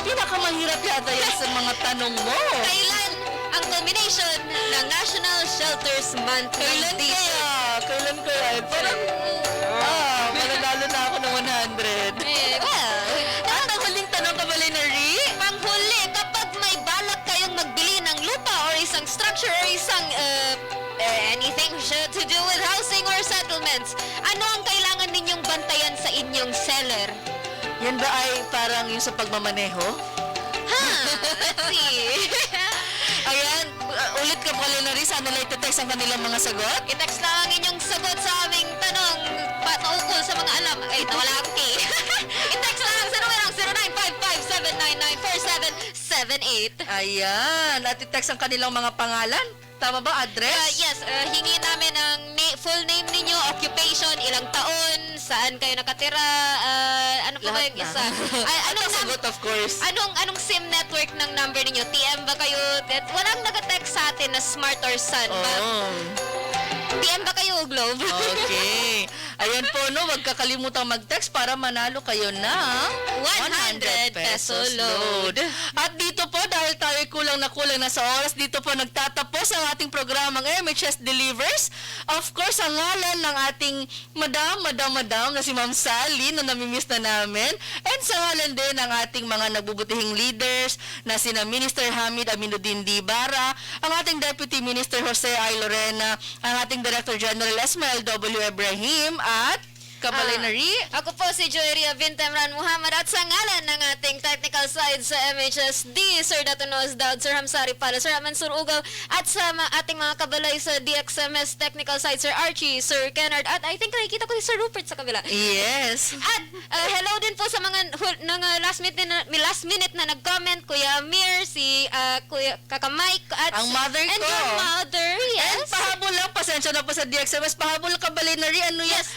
S4: pinakamahirap yata yan sa mga tanong mo.
S7: Kailan ang culmination ng National Shelters Month?
S4: Kailan kaya? Parang, mananalo na ako ng 100. At ang huling tanong, Kabalay na Ri?
S7: Panghuli, kapag may balak kayong magbili ng lupa or isang structure or isang anything to do with housing or settlements, ano ang kailangan ninyong bantayan sa inyong seller?
S4: Yan ba ay parang yung sa pagmamaneho?
S7: Let's see.
S4: Ayan, ulit ka pala na rin. Sana lang itetext ang kanilang mga sagot.
S7: I-text lang ang inyong sagot sa aming tanong patukol sa mga alam. Ay, nawala ang K. I-text lang sa numerong 0955-799-4778.
S4: Ayan, at itext ang kanilang mga pangalan. Tama ba? Address?
S7: Yes, hingi namin ang full name ninyo, occupation, ilang taon, saan kayo nakatira, ano pa ba yung isa?
S4: Anong sagot, of course?
S7: Anong SIM network ng number ninyo? TM ba kayo? Walang nag-text sa atin na Smart or Sun. TM ba kayo, Globe?
S4: Okay. Ayan po, no, huwag kakalimutan mag-text para manalo kayo ng
S7: 100 peso load.
S4: At dito po, dahil tayo kulang na sa oras, dito po nagtatapos ang ating programang MHSDelivers. Of course, ang ngalan ng ating madam na si Ma'am Sally, na namimiss na namin. And sa ngalan din ng ating mga nagbubutihing leaders na sina Minister Hamid Aminuddin Dibara, ang ating Deputy Minister Jose I. Lorena, ang ating Director General Esmael W. Ibrahim, at Kabalay na Ri.
S7: Ako po si Joyria Bintemran Muhammad at sa ngalan ng ating technical side sa MHSD, Sir Datunos Daud, Sir Hamsari Pala, Sir Amansur Ugaw, at sa ating mga kabalay sa DXMS technical side, Sir Archie, Sir Kennard, at I think nakikita ko si Sir Rupert sa kabila.
S4: Yes.
S7: At hello din po sa mga last minute na nag-comment, Kuya Amir, si Kuya Kaka Mike, at
S4: ang mother
S7: and
S4: ko.
S7: your mother, yes.
S4: And pahabol lang, pasensya na po sa DXMS, pahabol Kabalay na Ri, ano yes.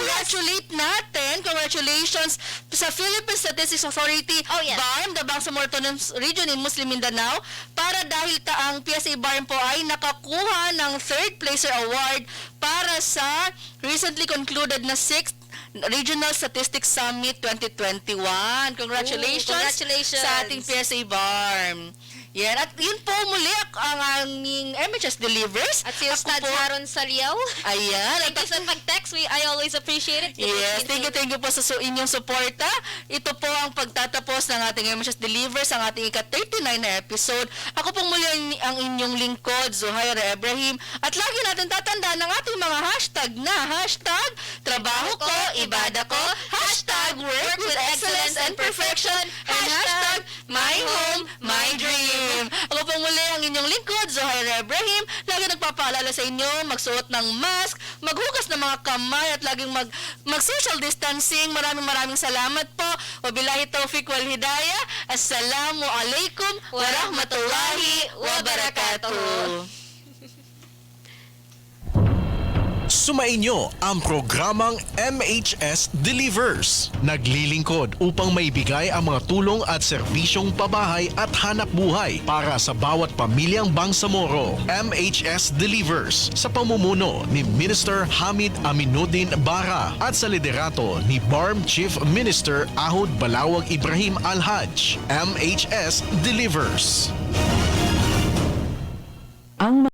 S4: Congratulate natin. Congratulations sa Philippine Statistics Authority, BARMM, the Bangsamoro Autonomous Region in Muslim Mindanao, para dahil ang PSA-BARMM po ay nakakuha ng 3rd placer award para sa recently concluded na 6th Regional Statistics Summit 2021. Congratulations sa ating PSA-BARMM. Yan. At yun po muli ang aming MHSDelivers.
S7: At si Ustad Haron Saliao.
S4: Ayan.
S7: Thank you sa pag-text. I always appreciate it.
S4: Yes. Thank you po sa inyong suporta. Ito po ang pagtatapos ng ating MHSDelivers, ang ating ika-39 na episode. Ako pong muli ang inyong lingkod, Zuhaira Ibrahim. At lagi natin tatandaan ang ating mga hashtag na hashtag trabaho ko, ibada ko, hashtag work with excellence and perfection, and hashtag my home, paalala sa inyo, magsuot ng mask, maghugas ng mga kamay at laging mag-social distancing. Maraming salamat po. Wabillahi taufiq wal hidayah. Assalamu alaikum warahmatullahi wabarakatuh.
S6: Sumainyo ang programang MHSDelivers. Naglilingkod upang maibigay ang mga tulong at serbisyong pabahay at hanap buhay para sa bawat pamilyang Bangsamoro. MHSDelivers sa pamumuno ni Minister Hamid Aminuddin Bara at sa liderato ni BARMM Chief Minister Ahud Balawag Ibrahim Alhaj. MHSDelivers.
S5: Ang